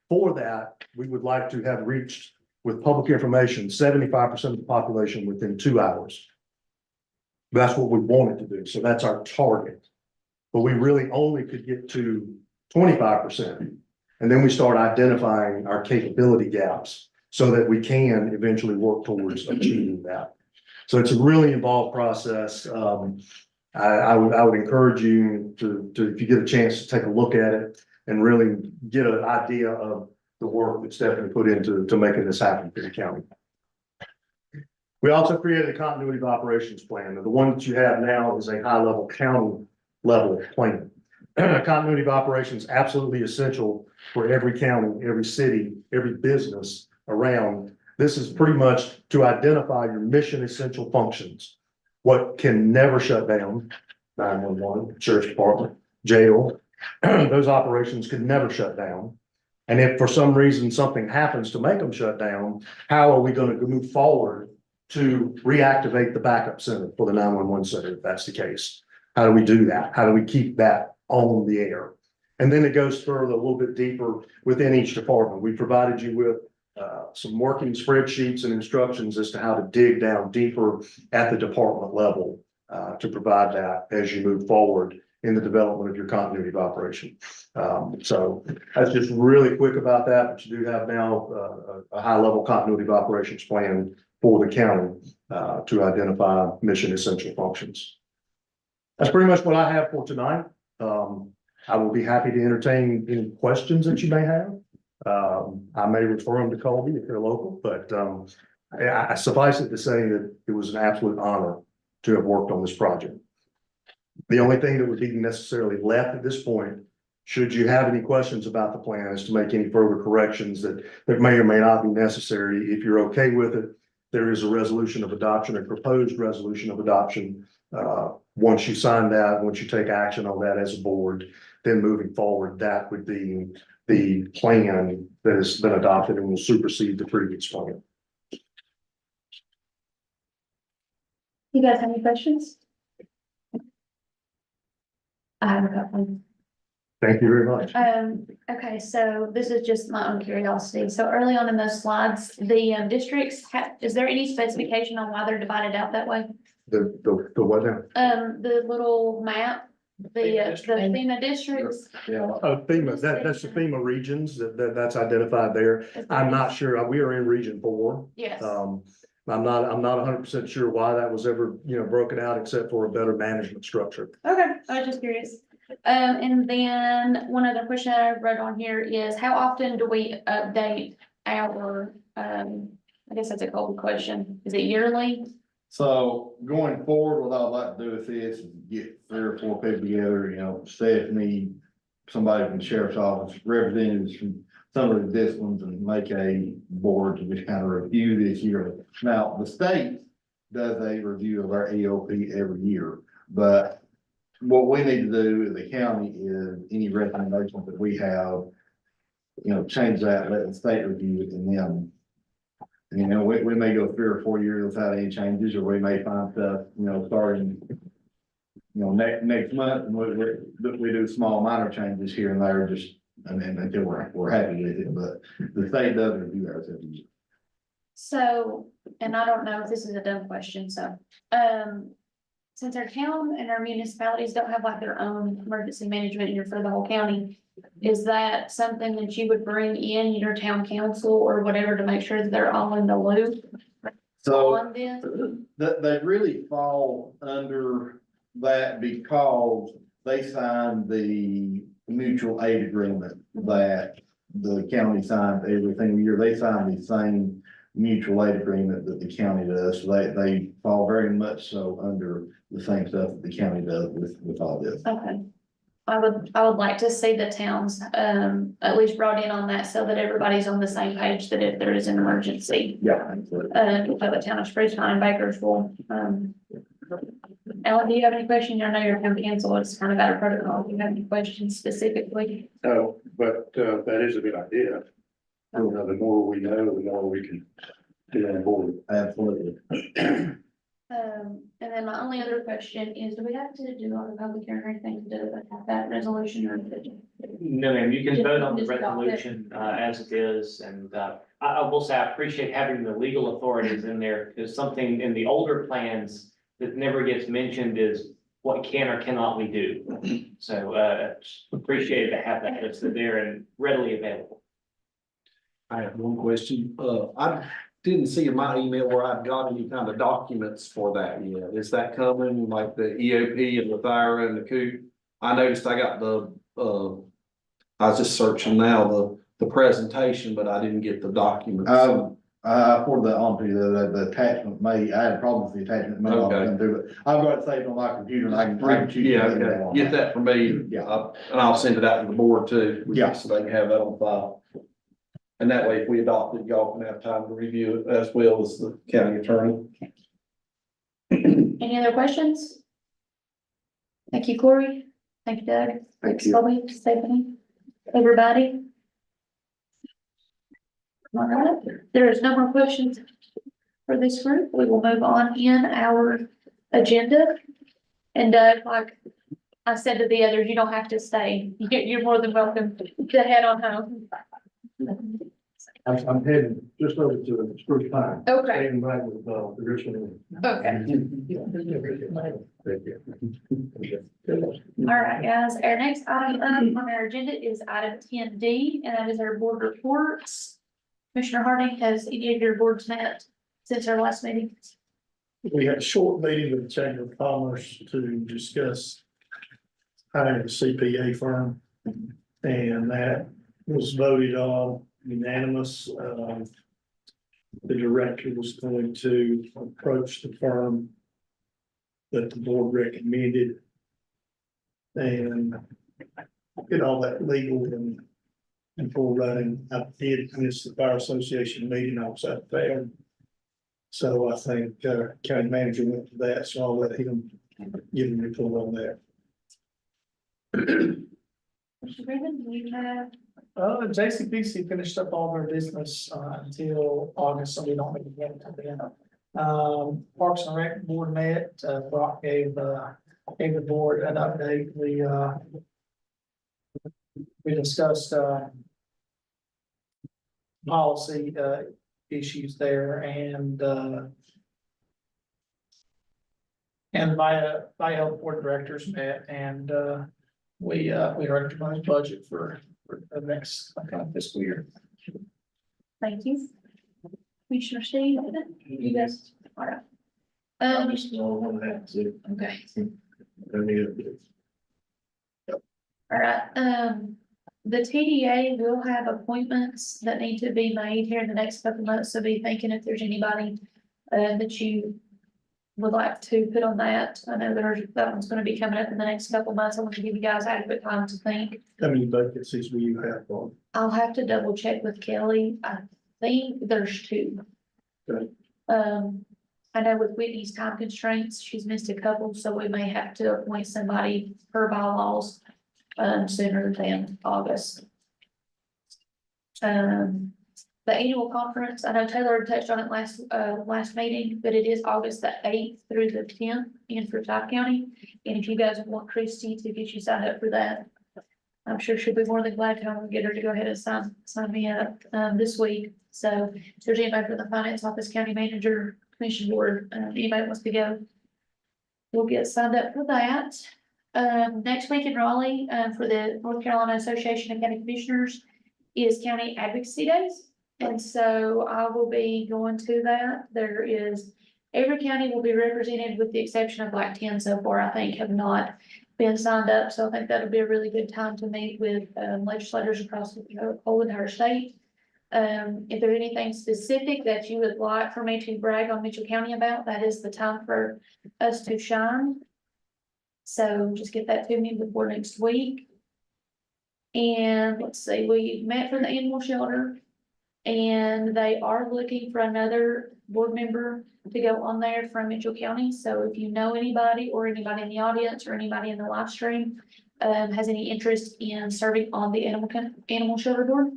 H: for that, we would like to have reached with public information, 75% of the population within 2 hours. That's what we wanted to do. So that's our target. But we really only could get to 25%. And then we start identifying our capability gaps so that we can eventually work towards achieving that. So it's a really involved process. I would encourage you to, if you get a chance to take a look at it and really get an idea of the work that Stephanie put into making this happen for the county. We also created a continuity of operations plan. And the one that you have now is a high-level county level plan. Continuity of operations absolutely essential for every county, every city, every business around This is pretty much to identify your mission essential functions. What can never shut down, 911, sheriff's department, jail, those operations could never shut down. And if for some reason something happens to make them shut down, how are we gonna move forward to reactivate the backup center for the 911 center, if that's the case? How do we do that? How do we keep that on the air? And then it goes further, a little bit deeper within each department. We provided you with some working spreadsheets and instructions as to how to dig down deeper at the department level to provide that as you move forward in the development of your continuity of operation. So that's just really quick about that, but you do have now a high level continuity of operations plan for the county to identify mission essential functions. That's pretty much what I have for tonight. I will be happy to entertain any questions that you may have. I may refer them to Colby if they're local, but I suffice it to say that it was an absolute honor to have worked on this project. The only thing that would be necessarily left at this point, should you have any questions about the plan, is to make any further corrections that may or may not be necessary. If you're okay with it, there is a resolution of adoption, a proposed resolution of adoption. Once you sign that, once you take action on that as a board, then moving forward, that would be the plan that has been adopted and will supersede the previous plan.
B: You guys have any questions? I have a couple.
H: Thank you very much.
B: Okay, so this is just my own curiosity. So early on in those slides, the districts, is there any specification on why they're divided out that way?
H: The what now?
B: The little map, the FEMA districts.
H: FEMA, that's the FEMA regions that's identified there. I'm not sure. We are in region 4.
B: Yes.
H: I'm not 100% sure why that was ever, broken out except for a better management structure.
B: Okay, I was just curious. And then one other question I wrote on here is how often do we update our, I guess that's a cold question. Is it yearly?
F: So going forward, what I'd like to do with this is get 3 or 4 people together, Stephanie, somebody from the sheriff's office, representatives from some of the disciplines, and make a board to just kind of review this yearly. Now, the state does a review of our EOP every year, but what we need to do as a county is any recommendations that we have, change that, let the state review it, and then we may go 3 or 4 years without any changes, or we may find stuff, starting, next month, and we do small minor changes here and there, just, and until we're happy with it, but the state does review ours every year.
B: So, and I don't know if this is a dumb question, so, since our town and our municipalities don't have like their own emergency management unit for the whole county, is that something that you would bring in your town council or whatever to make sure that they're all in the loop?
F: So
B: On this?
F: they really fall under that because they signed the mutual aid agreement that the county signs every single year. They sign the same mutual aid agreement that the county does. So they fall very much so under the same stuff that the county does with all this.
B: Okay. I would like to see the towns, at least brought in on that so that everybody's on the same page, that if there is an emergency.
F: Yeah. Absolutely.
B: The town of Spruce Pine, Bakersville, Alan, do you have any questions? I know your town council is kind of out of protocol. Do you have any questions specifically?
H: No, but that is a good idea. The more we know, the more we can get on board.
F: Absolutely.
B: And then my only other question is, do we have to do on the public hearing or anything to do with that resolution or?
I: No, ma'am, you can vote on the
B: Just adopt it.
I: resolution as it is, and I will say I appreciate having the legal authorities in there, because something in the older plans that never gets mentioned is what can or cannot we do. So appreciate to have that listed there and readily available.
D: I have one question. I didn't see in my email where I've got any kind of documents for that yet. Is that coming, like the EOP and the fire and the COOP? I noticed I got I was just searching now, the presentation, but I didn't get the documents.
F: I forwarded that on to you, the attachment I had a problem with the attachment, but I've got it saved on my computer and I can choose.
D: Yeah, okay. Get that for me.
F: Yeah.
D: And I'll send it out to the board too.
F: Yeah.
D: So they can have that on file. And that way, if we adopt it, y'all can have time to review it as well as the county attorney.
B: Any other questions? Thank you, Corey. Thank you, Doug.
D: Thank you.
B: Colby, Stephanie, everybody. All right, there is no more questions for this group. We will move on in our agenda. And Doug, like I said to the others, you don't have to stay. You're more than welcome to head on home.
H: I'm heading just over to the Spruce Pine.
B: Okay,
H: Staying back with, the Richmond.
B: okay.
H: Thank you.
B: All right, guys, our next item up on our agenda is item 10D, and that is our board reports. Commissioner Harding, has any of your boards met since our last meeting?
A: We had a short meeting with the Chamber of Commerce to discuss hiring a CPA firm. And that was voted on unanimous. The director was going to approach the firm that the board recommended and get all that legal and full running. I did miss the Fire Association meeting. I was out there. So I think county manager went to that, so I'll let him give him a report on that.
B: Mr. Griffin, do you have?
A: JCPC finished up all their business until August, so we don't need to get into that. Parks and Rec Board met, Brock gave the board an update. We discussed policy issues there and my health board directors met and we recommend budget for the next fiscal year.
B: Thank you. Commissioner Steve, you guys, all right. Okay, all right, the TDA will have appointments that need to be made here in the next couple months, so be thinking if there's anybody that you would like to put on that. I know that one's gonna be coming up in the next couple months. I want to give you guys adequate time to think.
A: How many vacancies will you have on?
B: I'll have to double check with Kelly. I think there's 2.
A: Good.
B: I know with Whitney's time constraints, she's missed a couple, so we may have to appoint somebody per bylaws sooner than August. The annual conference, I know Taylor touched on it last meeting, but it is August the 8th through the 10th in Forsyth County. And if you guys want Christie to get you signed up for that, I'm sure she'll be more than glad to get her to go ahead and sign me up this week. So if there's anybody from the finance office, county manager, commission board, anybody that wants to go, we'll get signed up for that. Next week in Raleigh, for the North Carolina Association of County Commissioners is County Advocacy Days. And so I will be going to that. Every county will be represented with the exception of like 10 so far, I think, have not been signed up. So I think that'll be a really good time to meet with legislators across the whole entire state. If there's anything specific that you would like for me to brag on Mitchell County about, that is the time for us to shine. So just get that to me before next week. And let's see, we met for the animal shelter. And they are looking for another board member to go on there from Mitchell County. So if you know anybody or anybody in the audience or anybody in the live stream has any interest in serving on the animal shelter board,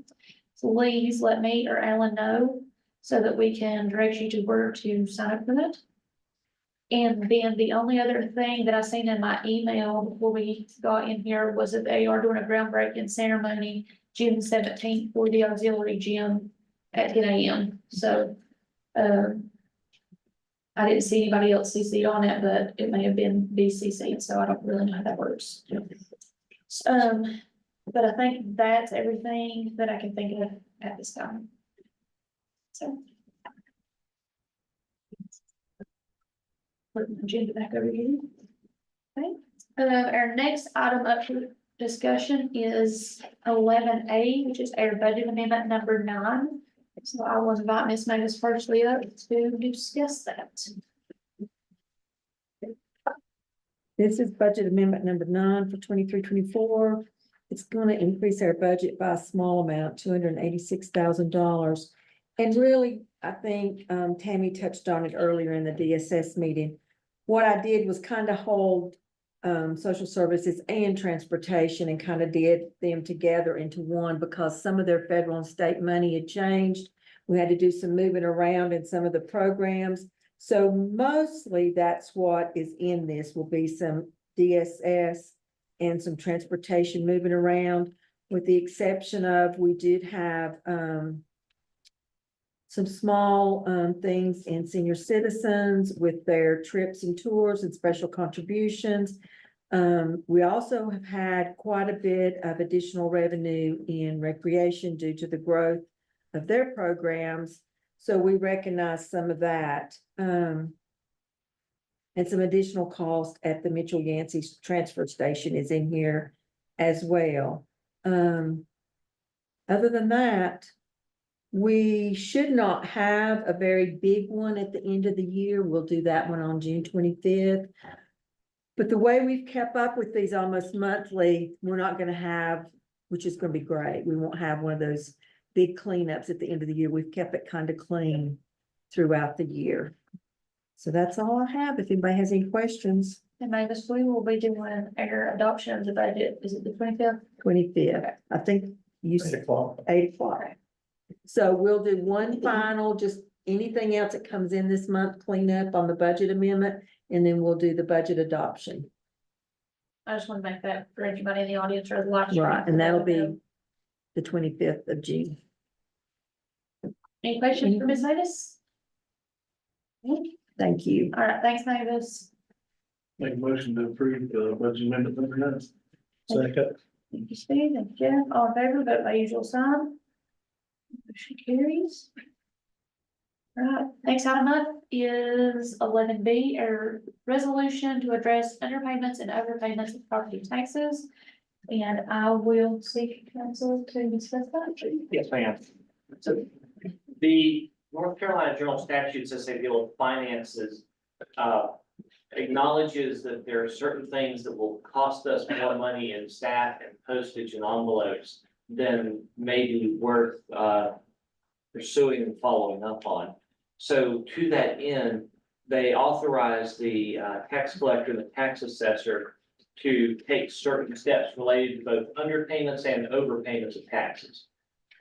B: please let me or Alan know so that we can direct you to where to sign up for that. And then the only other thing that I seen in my email before we got in here was that they are doing a groundbreaking ceremony June 17th for the auxiliary gym at 10 a.m. So, I didn't see anybody else CC'd on it, but it may have been BCC'd, so I don't really know how that works. But I think that's everything that I can think of at this time. So. Put the agenda back over here. Okay, our next item up for discussion is 11A, which is our budget amendment number 9. So I will invite Ms. Magus firstly up to discuss that.
J: This is budget amendment number 9 for 23-24. it's gonna increase our budget by a small amount, $286,000. And really, I think, Tammy touched on it earlier in the DSS meeting. What I did was kind of hold, social services and transportation and kind of did them together into one because some of their federal and state money had changed. We had to do some moving around in some of the programs. So mostly that's what is in this will be some DSS and some transportation moving around, with the exception of, we did have, some small, things in senior citizens with their trips and tours and special contributions. We also have had quite a bit of additional revenue in recreation due to the growth of their programs. So we recognize some of that. And some additional cost at the Mitchell Yancey transfer station is in here as well. Other than that, we should not have a very big one at the end of the year. We'll do that one on June 25th. But the way we've kept up with these almost monthly, we're not gonna have, which is gonna be great. We won't have one of those big cleanups at the end of the year. We've kept it kind of clean throughout the year. So that's all I have. If anybody has any questions.
B: And Mavis, we will be doing our adoption of the budget. Is it the 25th?
J: 25th, I think you said 8 o'clock. So we'll do one final, just anything else that comes in this month, clean up on the budget amendment, and then we'll do the budget adoption.
B: I just want to make that for anybody in the audience or the live stream.
J: Right, and that'll be the 25th of June.
B: Any questions for Ms. Mavis?
J: Thank you.
B: All right, thanks, Mavis.
A: Make a motion to approve the budget amendment number 9. Second.
B: Thank you, Steve. Thank you, Jeff. All in favor, vote by usual sign. Motion carries. All right, next item up is 11B, a resolution to address underpayments and overpayments of property taxes. And I will seek counsel to discuss that.
I: Yes, ma'am. So the North Carolina General Statutes, as they deal with finances, acknowledges that there are certain things that will cost us more money in staff and postage and envelopes than may be worth pursuing and following up on. So to that end, they authorize the tax collector and the tax assessor to take certain steps related to both underpayments and overpayments of taxes.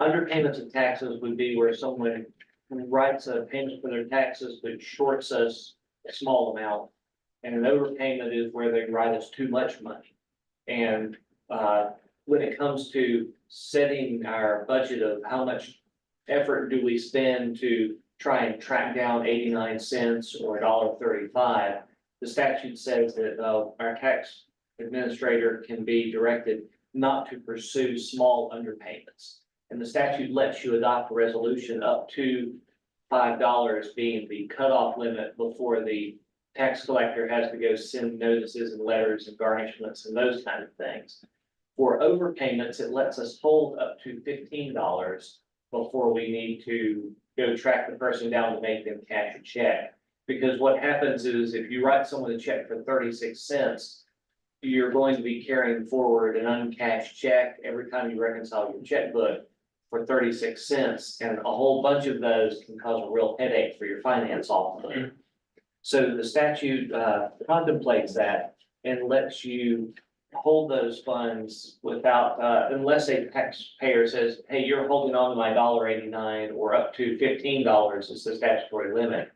I: Underpayments of taxes would be where someone writes a payment for their taxes but shorts us a small amount. And an overpayment is where they write us too much money. And when it comes to setting our budget of how much effort do we spend to try and track down 89 cents or $1.35, the statute says that our tax administrator can be directed not to pursue small underpayments. And the statute lets you adopt a resolution up to $5 being the cutoff limit before the tax collector has to go send notices and letters and garnishments and those kind of things. For overpayments, it lets us hold up to $15 before we need to go track the person down to make them cash a check. Because what happens is if you write someone a check for 36 cents, you're going to be carrying forward an uncashed check every time you reconcile your checkbook for 36 cents. And a whole bunch of those can cause a real headache for your finance officer. So the statute contemplates that and lets you hold those funds without, unless a taxpayer says, hey, you're holding on to my $1.89 or up to $15 is the statutory limit.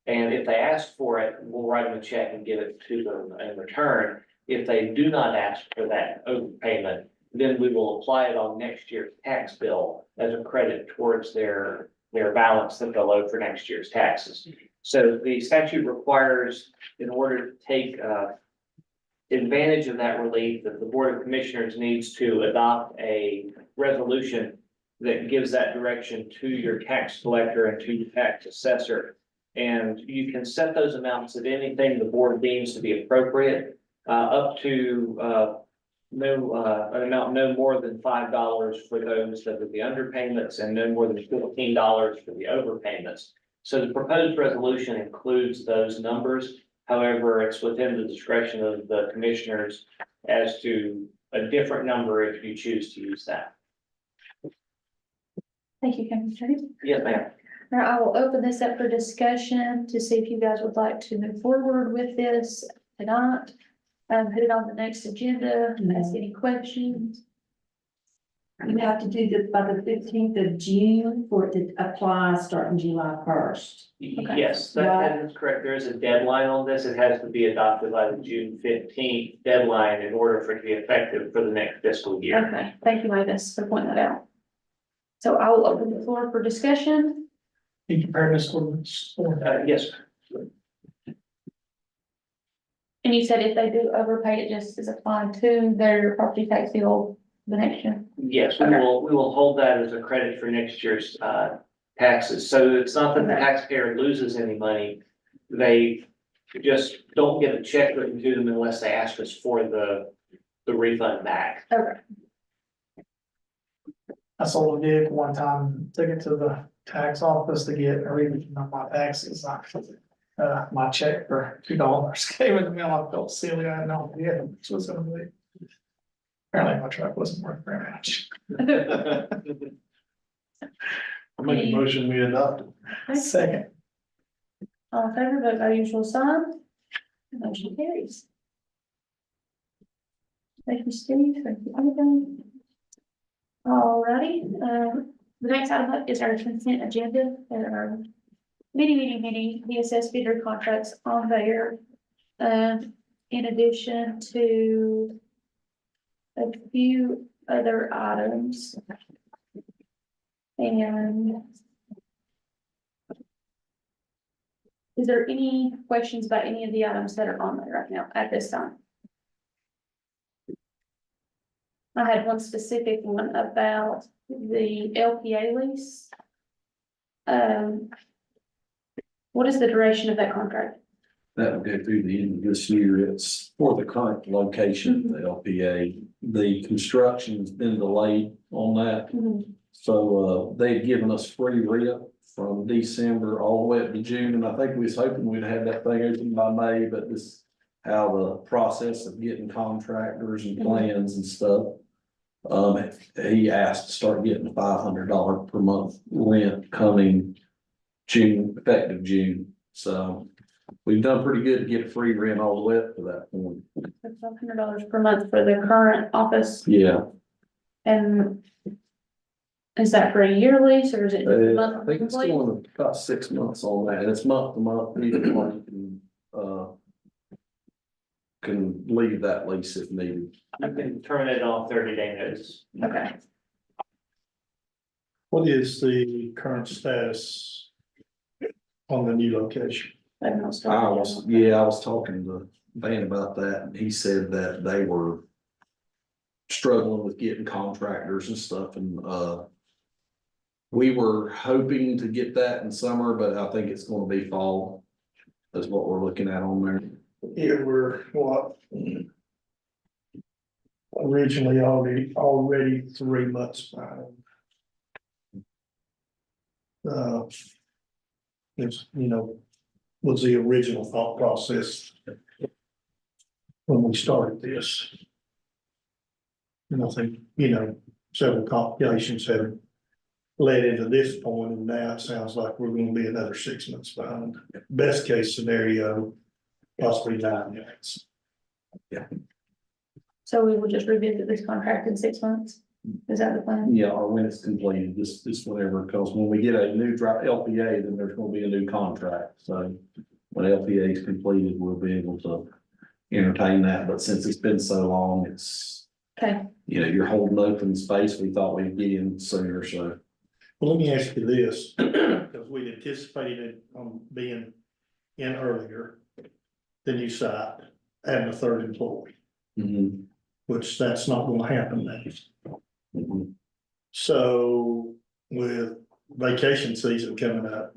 I: And if they ask for it, we'll write them a check and give it to them in return. If they do not ask for that overpayment, then we will apply it on next year's tax bill as a credit towards their balance that they'll owe for next year's taxes. So the statute requires, in order to take advantage of that relief, that the Board of Commissioners needs to adopt a resolution that gives that direction to your tax collector and to your tax assessor. And you can set those amounts at anything the board deems to be appropriate, up to an amount no more than $5 for those that would be underpayments and no more than $15 for the overpayments. So the proposed resolution includes those numbers. However, it's within the discretion of the commissioners as to a different number if you choose to use that.
B: Thank you, Commissioner.
I: Yes, ma'am.
B: Now, I will open this up for discussion to see if you guys would like to move forward with this tonight. Put it on the next agenda, ask any questions.
J: You have to do this by the 15th of June for it to apply starting July 1st.
B: Okay.
I: Yes, that is correct. There is a deadline on this. It has to be adopted by the June 15th deadline in order for it to be effective for the next fiscal year.
B: Okay, thank you, Mavis, for pointing that out. So I will open the floor for discussion.
A: You compare this ordinance for
I: Yes,
B: And you said if they do overpay, it just is applied to their property tax bill the next year.
I: yes, we
B: Okay.
I: will hold that as a credit for next year's taxes. So it's not that the
B: Okay.
I: taxpayer loses any money. They just don't get a check written to them unless they ask us for the refund back.
B: Okay.
A: I sold a vehicle one time, took it to the tax office to get a refund on my taxes. My check for $2 came in the mail. I felt silly. I had no idea how much it was gonna be. Apparently my truck wasn't worth very much.
F: I make a motion, we adopt it.
A: Second,
B: All in favor, vote by usual sign. Motion carries. Thank you, Steve. Thank you, Ivan. Alrighty, the next item up is our consent agenda. There are many DSS bidder contracts on there. In addition to a few other items. And is there any questions about any of the items that are on there right now at this time? I had one specific one about the LPA lease. What is the duration of that contract?
D: That will go through the end of this year. It's for the current location, of the LPA. The construction's been delayed on that. So, they've given us free rent from December all the way up to June, and I think we was hoping we'd have that thing open by May, but this, how the process of getting contractors and plans and stuff. He asked to start getting $500 per month rent coming June, effective June, so. We've done pretty good to get free rent all the way up to that point.
B: $500 per month for the current office,
D: Yeah,
B: and is that for a year lease or is it? just a
D: I
B: month
D: think it's
B: lease?
D: going about 6 months on that, and it's month to month, either one can leave that lease if needed.
I: You can turn it off 30-day notice.
B: Okay,
K: What is the current status on the new location?
B: I don't know.
D: I was talking to Van about that, and he said that they were struggling with getting contractors and stuff, and we were hoping to get that in summer, but I think it's gonna be fall. Is what we're looking at on there.
K: Yeah, we're what? Originally already 3 months behind. It's, was the original thought process when we started this. And I think, several complications have led into this point, and now it sounds like we're gonna be another 6 months behind. Best case scenario, possibly 9 months.
B: So we will just revisit this contract in 6 months? Is that the plan?
D: Yeah, or when it's completed, this whatever, because when we get a new LPA, then there's gonna be a new contract, so. When LPA is completed, we'll be able to entertain that, but since it's been so long, it's,
B: Okay,
D: you're holding open space, we thought we'd get in sooner, so.
K: Well, let me ask you this, because we'd anticipated on being in earlier than you said, adding a third employee,
D: Mhm,
K: which that's not gonna happen now.
D: mhm.
K: So with vacation season coming up,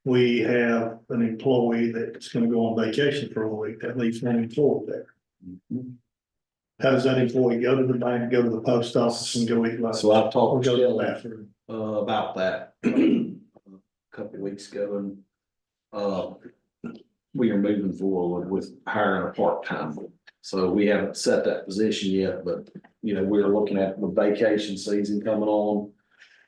K: we have an employee that's gonna go on vacation for a week, that leaves one employee there.
D: Mhm.
K: How does that employee go to the bank, go to the post office and go eat lunch?
D: So I've
K: Or
D: talked to
K: go to the
D: Shelley,
K: bathroom?
D: about that a couple of weeks ago, and we are moving forward with hiring a part-time So we haven't set that position yet, but, you know, we're looking at the vacation season coming on.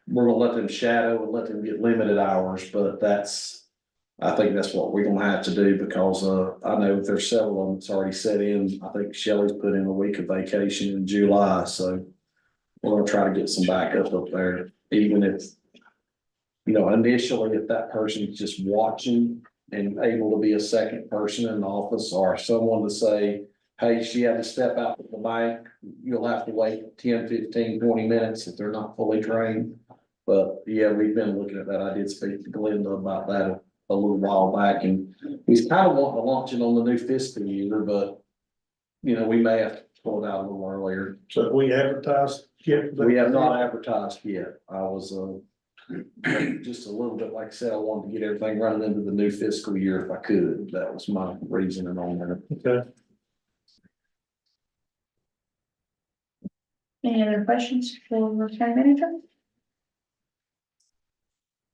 D: We're gonna let them shadow and let them get limited hours, but I think that's what we're gonna have to do because, I know there's several of them that's already set in. I think Shelley's put in a week of vacation in July, so we're gonna try to get some backup up there, even if, you know, initially, if that person's just watching and able to be a second person in the office or someone to say, hey, she had to step out to the bank, you'll have to wait 10, 15, 20 minutes if they're not fully trained. But yeah, we've been looking at that. I did speak to Glenda about that a little while back, and he's kind of wanting to launch it on the new fiscal year, but you know, we may have to pull it out a little earlier.
K: So we advertised yet?
D: We have not advertised yet. I was, just a little bit, like I said, I wanted to get everything running into the new fiscal year if I could. That was my reasoning on that.
K: Okay.
B: Any other questions for the county manager?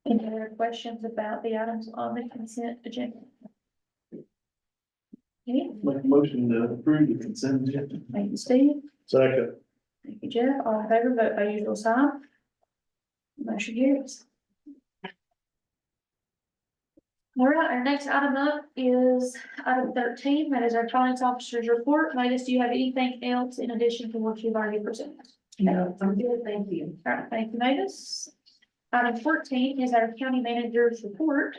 B: Any other questions about the items on the consent agenda? Okay,
K: Make a motion to approve the consent agenda.
B: thank you, Steve.
K: Second.
B: Thank you, Jeff. All in favor, vote by usual sign. Motion carries. All right, our next item up is item 13, that is our finance officer's report. Mavis, do you have anything else in addition to what you've already presented?
J: No, I'm good, thank you.
B: All right, thank you, Mavis. Item 14 is our county manager's report.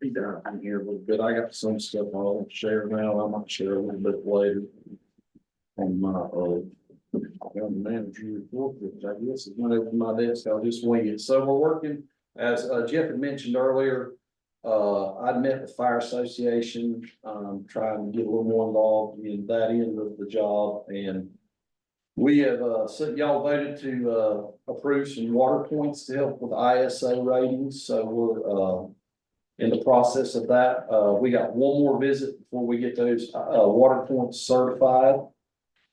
D: Be done. I'm here a little bit. I got some stuff I'll share now. I might share a little bit later. On my, county manager report, which I guess is not over my desk. I'll just wing it. So we're working, as Jeff had mentioned earlier. I'd met with Fire Association, trying to get a little more involved in that end of the job, and we have, so y'all voted to, approve some water points to help with ISO ratings, so we're, in the process of that. We got one more visit before we get those, water points certified.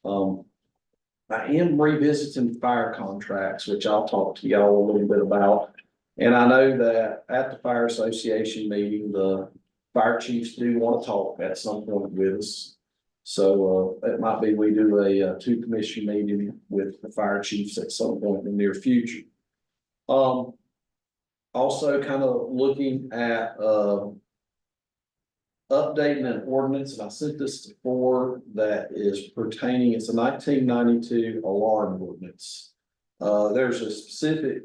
D: I am revisiting fire contracts, which I'll talk to y'all a little bit about. And I know that at the Fire Association meeting, the fire chiefs do want to talk at some point with us. So it might be we do a two commission meeting with the fire chiefs at some point in the near future. Also kind of looking at updating an ordinance, and I sent this to Ford, that is pertaining, it's a 1992 alarm ordinance. There's a specific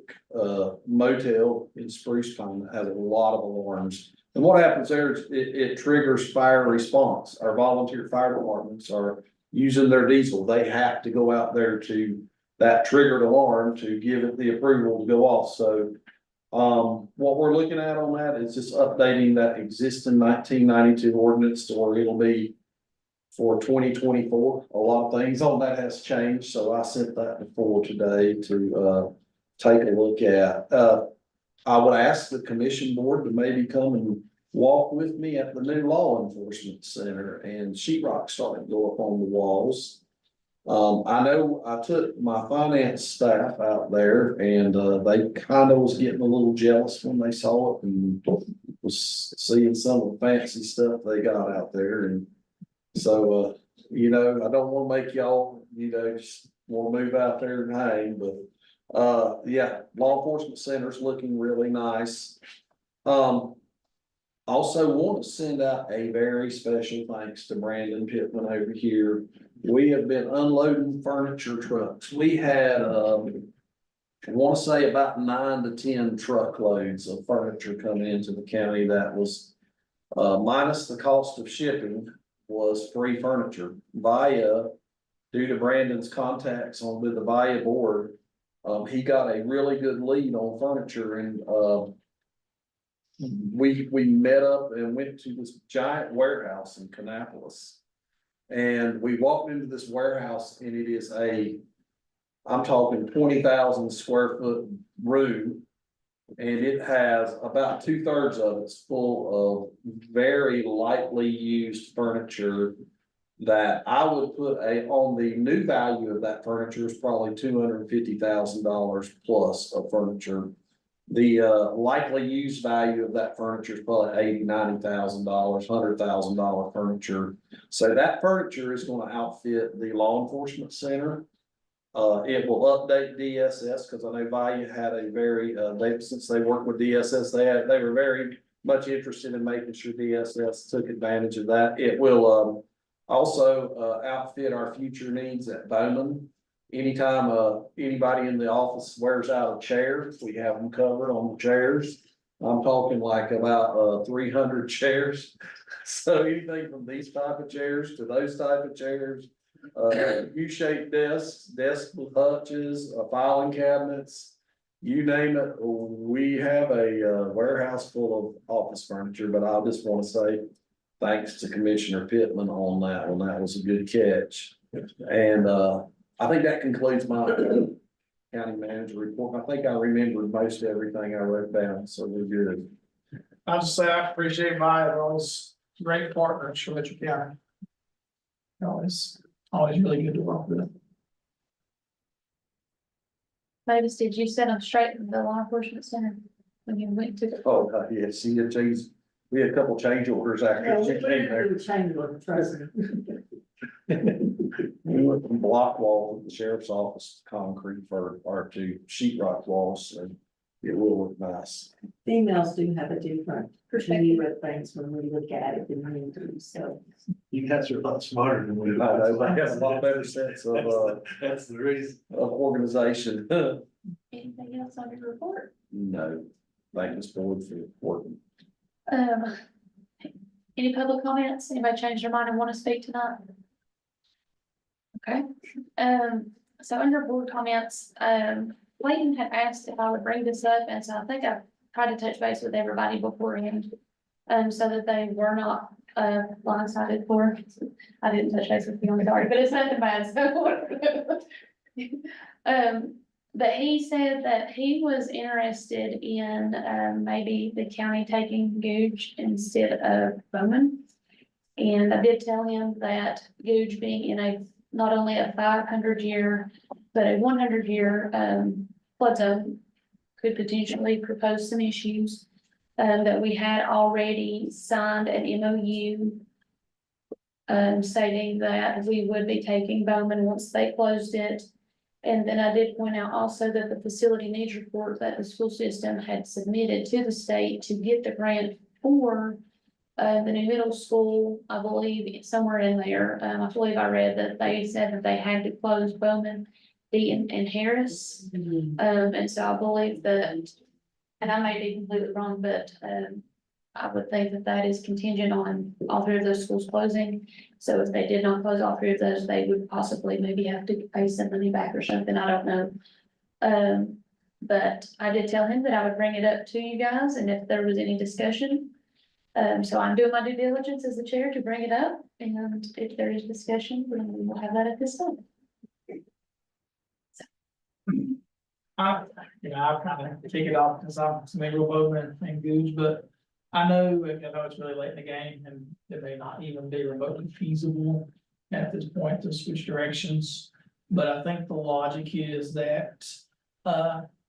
D: motel in Spruce Pine that has a lot of alarms. And what happens there is it triggers fire response. Our volunteer fire departments are using their diesel. They have to go out there to that triggered alarm to give it the approval to go off. So what we're looking at on that is just updating that existing 1992 ordinance to where it'll be for 2024. A lot of things on that has changed, so I sent that before today to take a look at. I would ask the commission board to maybe come and walk with me at the new law enforcement center, and sheetrock starting to go up on the walls. I know I took my finance staff out there, and they kind of was getting a little jealous when they saw it and was seeing some of the fancy stuff they got out there. And so, you know, I don't want to make y'all, you know, just want to move out there and hang, but yeah, law enforcement center's looking really nice. Also want to send out a very special thanks to Brandon Pittman over here. We have been unloading furniture trucks. We had, I want to say about 9 to 10 truckloads of furniture coming into the county that was, minus the cost of shipping, was free furniture. Via, due to Brandon's contacts on with the Via board, he got a really good lead on furniture, and we met up and went to this giant warehouse in Kannapolis. And we walked into this warehouse, and it is I'm talking 20,000 square foot room. And it has about 2/3 of it's full of very lightly used furniture that I would put on the new value of that furniture is probably $250,000 plus of furniture. The likely use value of that furniture is probably $80,000, $90,000, $100,000 furniture. So that furniture is gonna outfit the law enforcement center. It will update DSS, because I know Value had a very, since they worked with DSS, they were very much interested in making sure DSS took advantage of that. It will, also, outfit our future needs at Bowman. Anytime, anybody in the office wears out a chair, we have them covered on the chairs. I'm talking like about, 300 chairs. So anything from these type of chairs to those type of chairs, U-shaped desks, desks with hutches, filing cabinets, you name it. We have a warehouse full of office furniture, but I just want to say thanks to Commissioner Pittman on that one. That was a good catch. And I think that concludes my county manager report. I think I remembered most everything I wrote down, so we're good.
A: I'll just say I appreciate Vio's great partner in Fletcher County. Always really good to work with.
B: Mavis, did you set them straight in the law enforcement center when you went to the?
D: Oh, yeah, see, we had a couple change orders after she came there. We went from block walls at the sheriff's office, to concrete or to sheetrock walls, and it will look nice.
J: Females do have a different view of things when we look at it than men do, so.
C: You guys are a lot smarter than we
D: I
C: are.
D: know, they have a lot better sense of,
C: That's the reason.
D: of organization.
B: Anything else on your report?
D: No, thank this board for working.
B: Any public comments? Anybody change their mind and want to speak tonight? Okay, so under board comments, Clayton had asked if I would bring this up, and so I think I tried to touch base with everybody beforehand. So that they were not, blindsided for, I didn't touch base with you on the guard, but it's nothing bad, so. But he said that he was interested in, maybe the county taking Googe instead of Bowman. And I did tell him that Googe being in a, not only a 500-year, but a 100-year, flood zone could potentially propose some issues. That we had already signed an MOU. Stating that we would be taking Bowman once they closed it. And then I did point out also that the facility needs report that the school system had submitted to the state to get the grant for the new middle school, I believe somewhere in there. I believe I read that they said that they had to close Bowman, D and Harris. And so I believe that, and I may be completely wrong, but I would think that that is contingent on all three of those schools closing. So if they did not close all three of those, they would possibly maybe have to pay some money back or something, I don't know. But I did tell him that I would bring it up to you guys, and if there was any discussion. So I'm doing my due diligence as the chair to bring it up, and if there is discussion, then we will have that at this time.
A: I kind of take it off because I'm familiar with Bowman and Googe, but I know it's really late in the game and it may not even be remotely feasible at this point to switch directions. But I think the logic is that,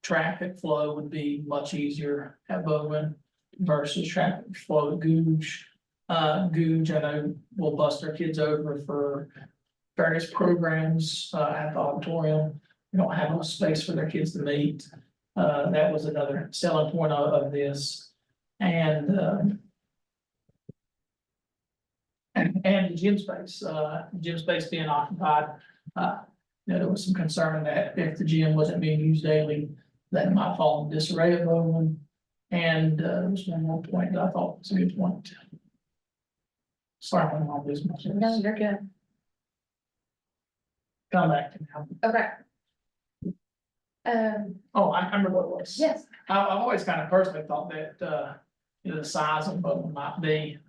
A: traffic flow would be much easier at Bowman versus traffic flow at Googe. Googe, I know will bust our kids over for various programs, at the auditorium. We don't have enough space for their kids to meet. That was another selling point of this. And the gym space being occupied, there was some concern that if the gym wasn't being used daily, that it might fall in disarray at Bowman. And there was one more point that I thought was a good point. Sorry, I'm on this.
B: No, you're good.
A: Come back to now.
B: Okay.
A: Oh, I remember what it was.
B: Yes,
A: I've always kind of personally thought that, the size of Bowman might be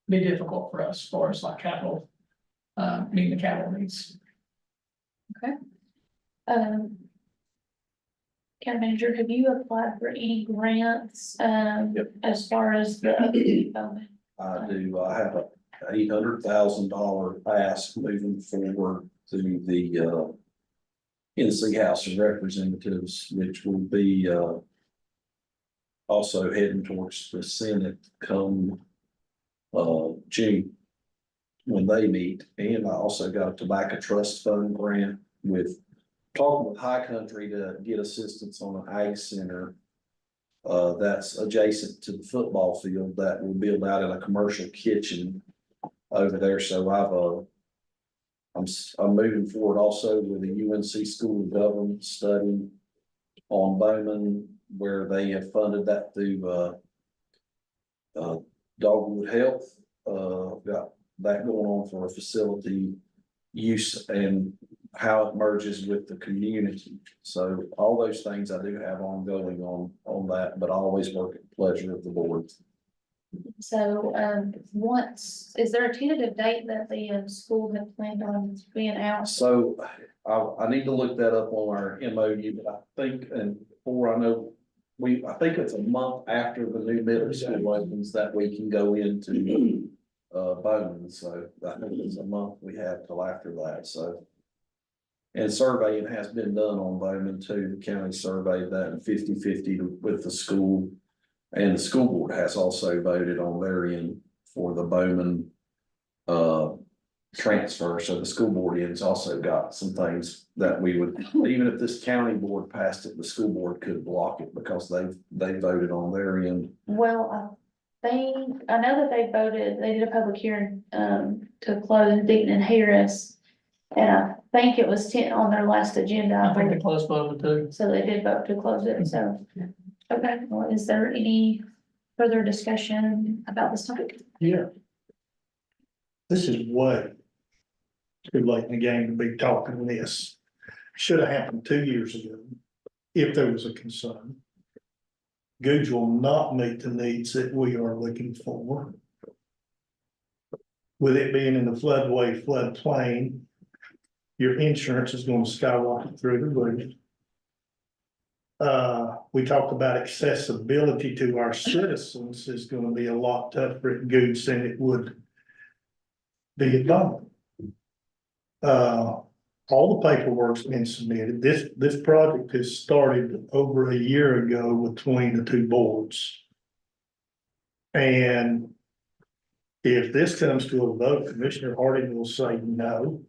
A: difficult for us as far as like capital, meeting the capital needs.
B: county manager, have you applied for any grants, as far as the Bowman?
D: I do, I have a $800,000 ask moving forward to the NC House of Representatives, which will be, also heading towards the Senate come June when they meet. And I also got a tobacco trust fund grant with talking with High Country to get assistance on an ag center that's adjacent to the football field that will build out in a commercial kitchen over there. So I'm moving forward also with the UNC School of Government study on Bowman, where they have funded that through Dogwood Health. Got that going on for a facility use and how it merges with the community. So all those things I do have ongoing on that, but I always work at the pleasure of the board.
B: So, is there a tentative date that the school had planned on being out?
D: So I need to look that up on our MOU, but I think, and before I know, I think it's a month after the new middle school opens that we can go into Bowman. So I think it's a month we have till after that, so. And surveying has been done on Bowman too. The county surveyed that 50-50 with the school. And the school board has also voted on their end for the Bowman transfer. So the school board has also got some things that we would, even if this county board passed it, the school board could block it because they voted on their end.
B: Well, I know that they did a public hearing, to close Deaton and Harris. And I think it was on their last agenda.
A: I think they closed Bowman too.
B: So they did vote to close it, so. Okay, well, is there any further discussion about this topic?
K: Yeah. This is way too late in the game to be talking this. Should have happened 2 years ago, if there was a concern. Goods will not meet the needs that we are looking for. With it being in the floodplain, your insurance is going to skyrocket through the roof. We talked about accessibility to our citizens is going to be a lot tougher at Goods than it would be at Bowman. All the paperwork's been submitted. This project has started over a year ago between the two boards. And if this comes to a vote, Commissioner Harding will say no.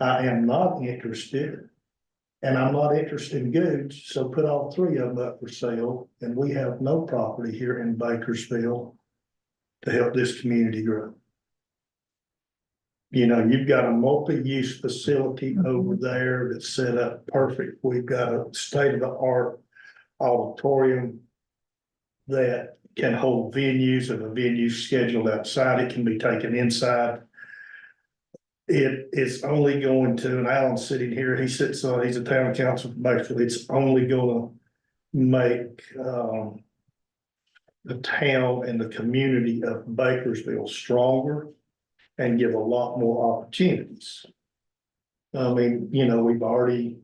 K: I am not interested. And I'm not interested in Goods, so put all three of them up for sale, and we have no property here in Bakersfield to help this community grow. You know, you've got a multi-use facility over there that's set up perfect. We've got a state-of-the-art auditorium that can hold venues. If a venue scheduled outside, it can be taken inside. It is only going to, and Alan's sitting here, he's a town council for Bakersfield. It's only gonna make the town and the community of Bakersfield stronger and give a lot more opportunities. I mean, you know, we've already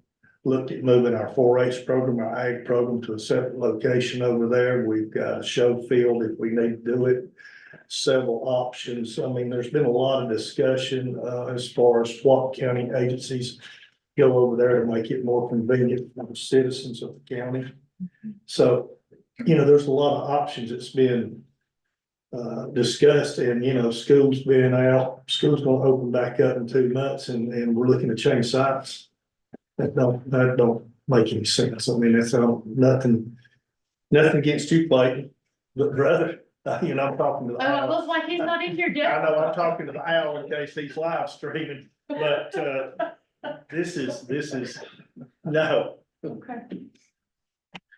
K: looked at moving our 4-H program, our ag program to a separate location over there. We've got a show field if we need to do it. Several options. I mean, there's been a lot of discussion as far as what county agencies go over there to make it more convenient for the citizens of the county. So, you know, there's a lot of options that's been discussed, and you know, school's been out, school's gonna open back up in 2 months, and we're looking to change sites. That don't make any sense. I mean, that's nothing against you, Clayton, but brother. You know, I'm talking to the.
B: Oh, it looks like he's not in here, Jeff.
K: I know, I'm talking to the owl in case he's live streaming, but this is, no.
B: Okay.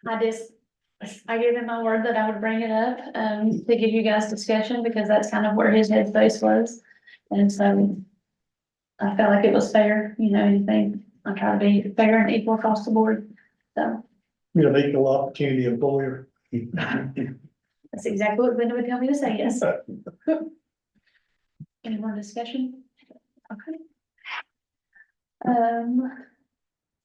B: I gave him my word that I would bring it up, to give you guys discussion, because that's kind of where his headspace was. And so I felt like it was fair, you know, anything, I try to be fair and equal across the board, so.
K: You're an equal opportunity employer.
B: That's exactly what Linda would tell me to say, yes. Any more discussion? Okay.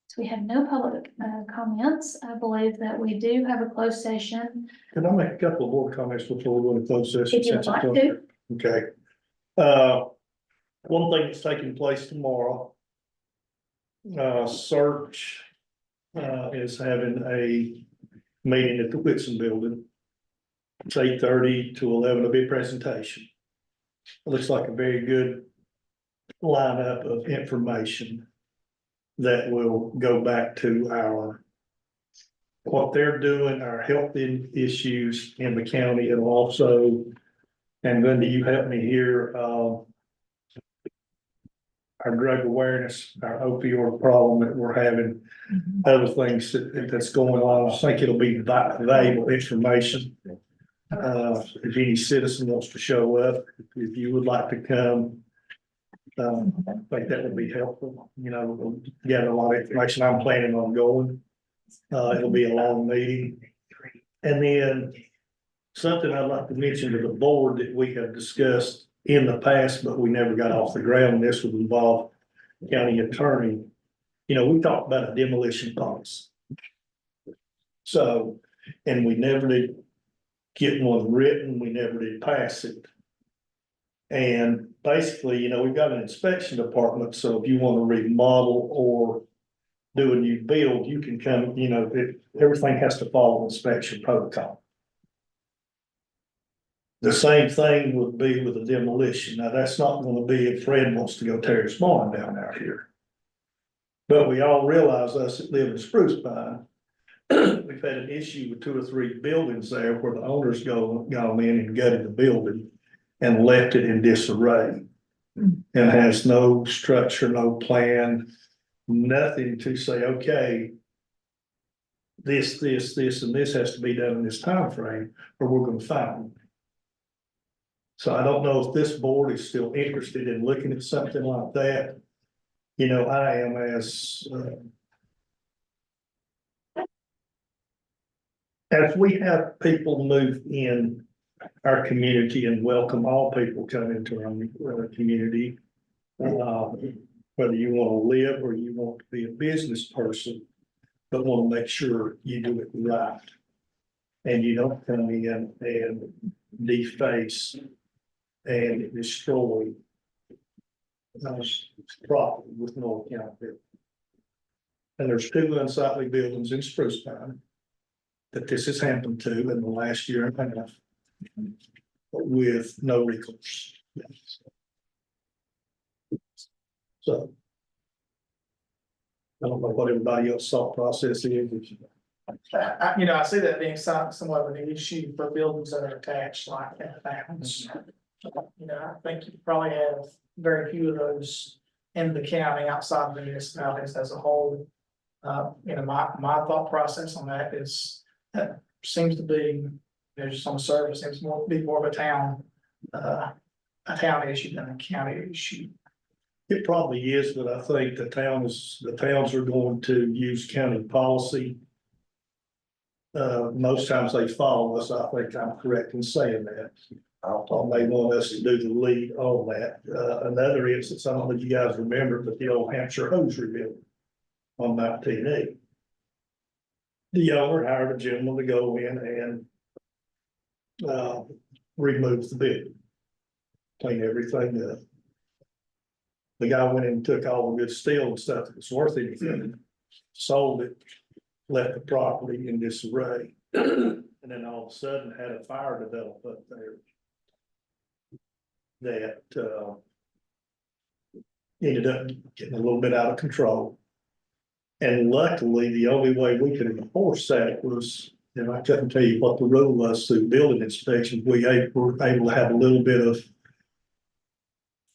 B: So we have no public comments. I believe that we do have a closed session.
K: Can I make a couple of more comments before we go into closed session?
B: If you would
K: since it's
B: like to.
K: Okay. One thing that's taking place tomorrow. Search is having a meeting at the Whitson Building. It's 8:30 to 11, will be a presentation. It looks like a very good lineup of information that will go back to what they're doing, our health issues in the county, and also, and Linda, you help me here, our drug awareness, our opioid problem that we're having, other things that's going on. I think it'll be valuable information. If any citizen wants to show up, if you would like to come, I think that would be helpful. You know, we'll gather a lot of information. I'm planning on going. It'll be a long meeting. And then something I'd like to mention to the board that we have discussed in the past, but we never got off the ground. This would involve county attorney. You know, we talked about a demolition policy. So, and we never did get one written. We never did pass it. And basically, you know, we've got an inspection department. So if you want to remodel or do a new build, you can come, you know, everything has to follow inspection protocol. The same thing would be with a demolition. Now, that's not going to be if Fred wants to go tear his barn down out here. But we all realize us that live in Spruce Pine, we've had an issue with 2 or 3 buildings there where the owners gone in and gutted the building and left it in disarray. And has no structure, no plan, nothing to say, okay, this, and this has to be done in this time frame, or we're gonna find them. So I don't know if this board is still interested in looking at something like that. You know, I am as we have people move in our community and welcome all people come into our community. Whether you want to live or you want to be a business person, but want to make sure you do it right. And you don't come in and deface and destroy property with no accountability. And there's 2 unsightly buildings in Spruce Pine that this has happened to in the last year and a half with no recourse. So I don't know what everybody else's thought process is.
A: You know, I see that being somewhat of an issue for buildings that are attached like that. You know, I think you probably have very few of those in the county outside of the municipalities as a whole. You know, my thought process on that is that seems to be, you know, just on the surface, seems to be more of a town issue than a county issue.
K: It probably is, but I think the towns are going to use county policy. Most times they follow us. I think I'm correct in saying that. They want us to do the lead on that. Another instance, I don't know if you guys remember, but the old Hampshire hose rebuilding on 19E. The owner hired a gentleman to go in and remove the building, clean everything up. The guy went in and took all the good steel and stuff that was worth anything, sold it, left the property in disarray. And then all of a sudden had a fire develop up there that ended up getting a little bit out of control. And luckily, the only way we could enforce that was, and I couldn't tell you what the rule was through building inspection, we were able to have a little bit of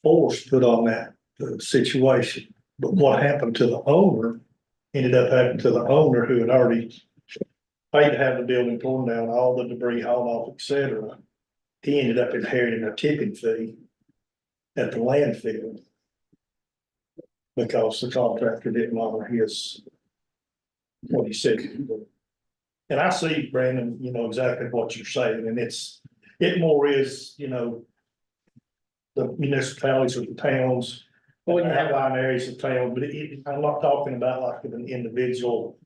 K: force put on that situation. But what happened to the owner ended up happening to the owner who had already paid to have the building torn down, all the debris hauled off, etc. He ended up inheriting a tipping fee at the landfill because the contractor didn't honor what he said. And I see, Brandon, you know exactly what you're saying, and it more is, you know, the municipalities or the towns,
A: Well, you have
K: outlying areas of town, but I'm not talking about like an individual.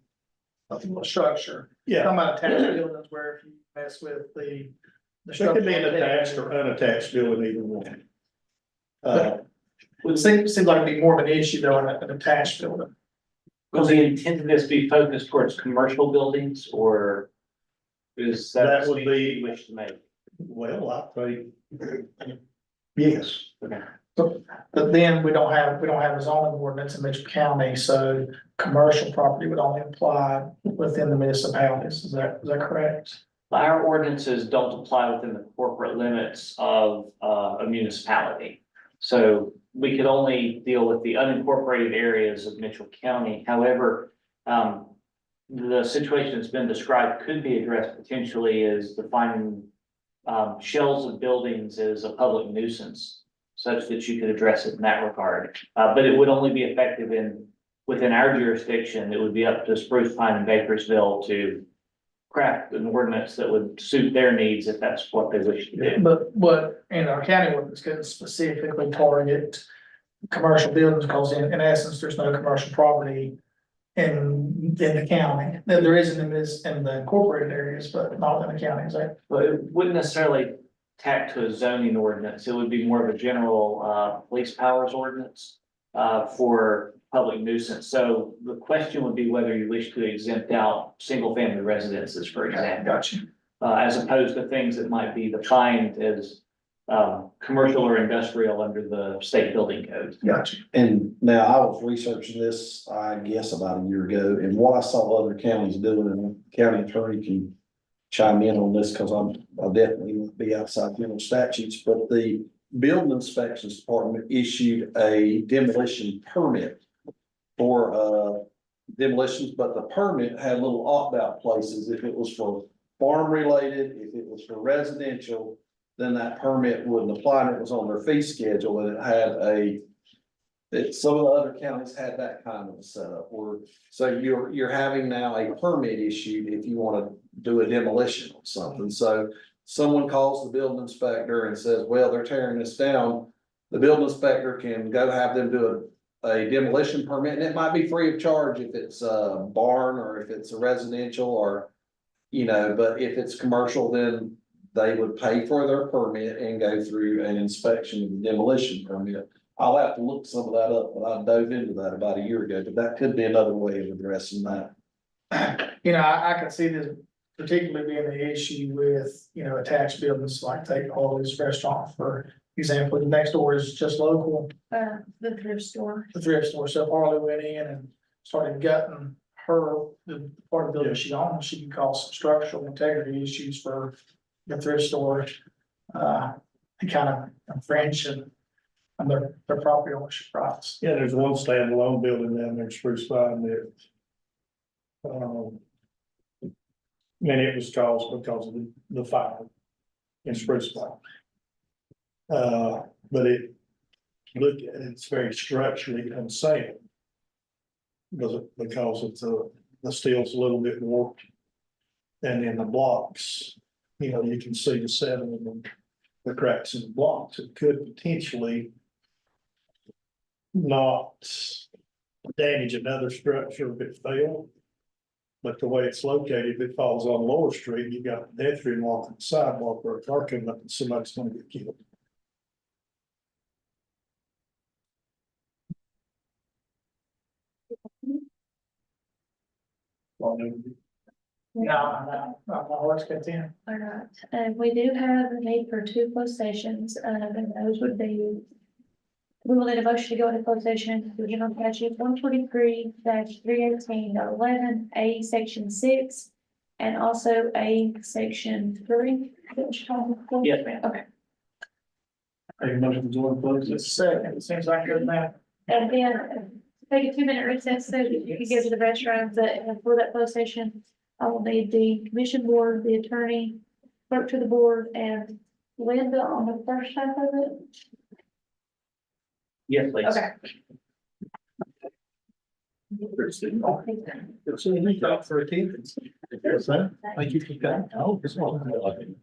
A: structure.
K: Yeah,
A: Talking about attached buildings where if you mess with the.
K: there could be an attached or unattached building, either one.
A: It seems like it'd be more of an issue though in an attached building.
I: Will the intent of this be focused towards commercial buildings or Is
K: That
I: that
K: would
I: what
K: be-
I: you wish to make?
K: Well, I think, yes.
A: But then we don't have a zoning ordinance in Mitchell County, so commercial property would only apply within the municipalities. Is that correct?
I: Our ordinances don't apply within the corporate limits of a municipality. So we could only deal with the unincorporated areas of Mitchell County. However, the situation that's been described could be addressed potentially as defining shells of buildings as a public nuisance, such that you could address it in that regard. But it would only be effective within our jurisdiction. It would be up to Spruce Pine and Bakersville to craft an ordinance that would suit their needs if that's what they wish to do.
A: But in our county ordinance couldn't specifically target commercial buildings, because in essence, there's no commercial property in the county. There is in the incorporated areas, but not in the county, is that?
I: But it wouldn't necessarily tack to a zoning ordinance. It would be more of a general police powers ordinance for public nuisance. So the question would be whether you wish to exempt out single-family residences, for example.
A: Gotcha.
I: As opposed to things that might be defined as commercial or industrial under the state building code.
A: Gotcha.
D: And now I was researching this, I guess, about a year ago, and what I saw other counties doing, and the county attorney can chime in on this, because I'll definitely be outside general statutes, but the building inspections department issued a demolition permit for demolitions, but the permit had little opt-out places. If it was for farm related, if it was for residential, then that permit wouldn't apply, and it was on their fee schedule, and it had some of the other counties had that kind of a setup where, so you're having now a permit issued if you want to do a demolition on something. So someone calls the building inspector and says, well, they're tearing this down. The building inspector can go have them do a demolition permit, and it might be free of charge if it's a barn or if it's a residential or, but if it's commercial, then they would pay for their permit and go through an inspection of the demolition permit. I'll have to look some of that up, but I dove into that about a year ago, but that could be another way of addressing that.
A: I can see this particularly being the issue with, attached buildings, like take all this restaurant, for example, the next door is just local,
B: The thrift store.
A: the thrift store. So Harley went in and started gutting the part of the building she owned. She could cause some structural integrity issues for the thrift store. They kind of infringe on their property ownership rights.
K: Yeah, there's one standalone building down there in Spruce Pine that. And it was caused because of the fire in Spruce Pine. But it's very structurally unsound. Because the steel's a little bit warped. And in the blocks, you can see the settling and the cracks in the blocks. It could potentially not damage another structure if it failed. But the way it's located, if it falls on Lower Street, you've got a pedestrian walking the sidewalk or a car coming up and somebody's gonna get killed.
A: No, my heart's content.
B: All right, and we do have a need for 2 closed sessions, and those would be. We will need a motion to go into closed session, to general statute 143-318.11, A section 6, and also A section 3.
I: Yes, ma'am.
B: Okay,
A: Just a second, it seems like good now.
B: and then take a 2-minute recess so that you can go to the restrooms, and for that closed session, I will need the commission board, the attorney, clerk to the board, and Linda on the first half of it.
I: Yes, please.
B: Okay.
H: Thank you for coming. Oh, this one. Well, it'd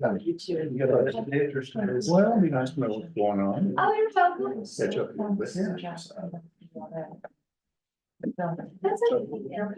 H: be nice to know what's going on.
B: Oh, you're welcome.
H: Catch up with you.
B: That's okay.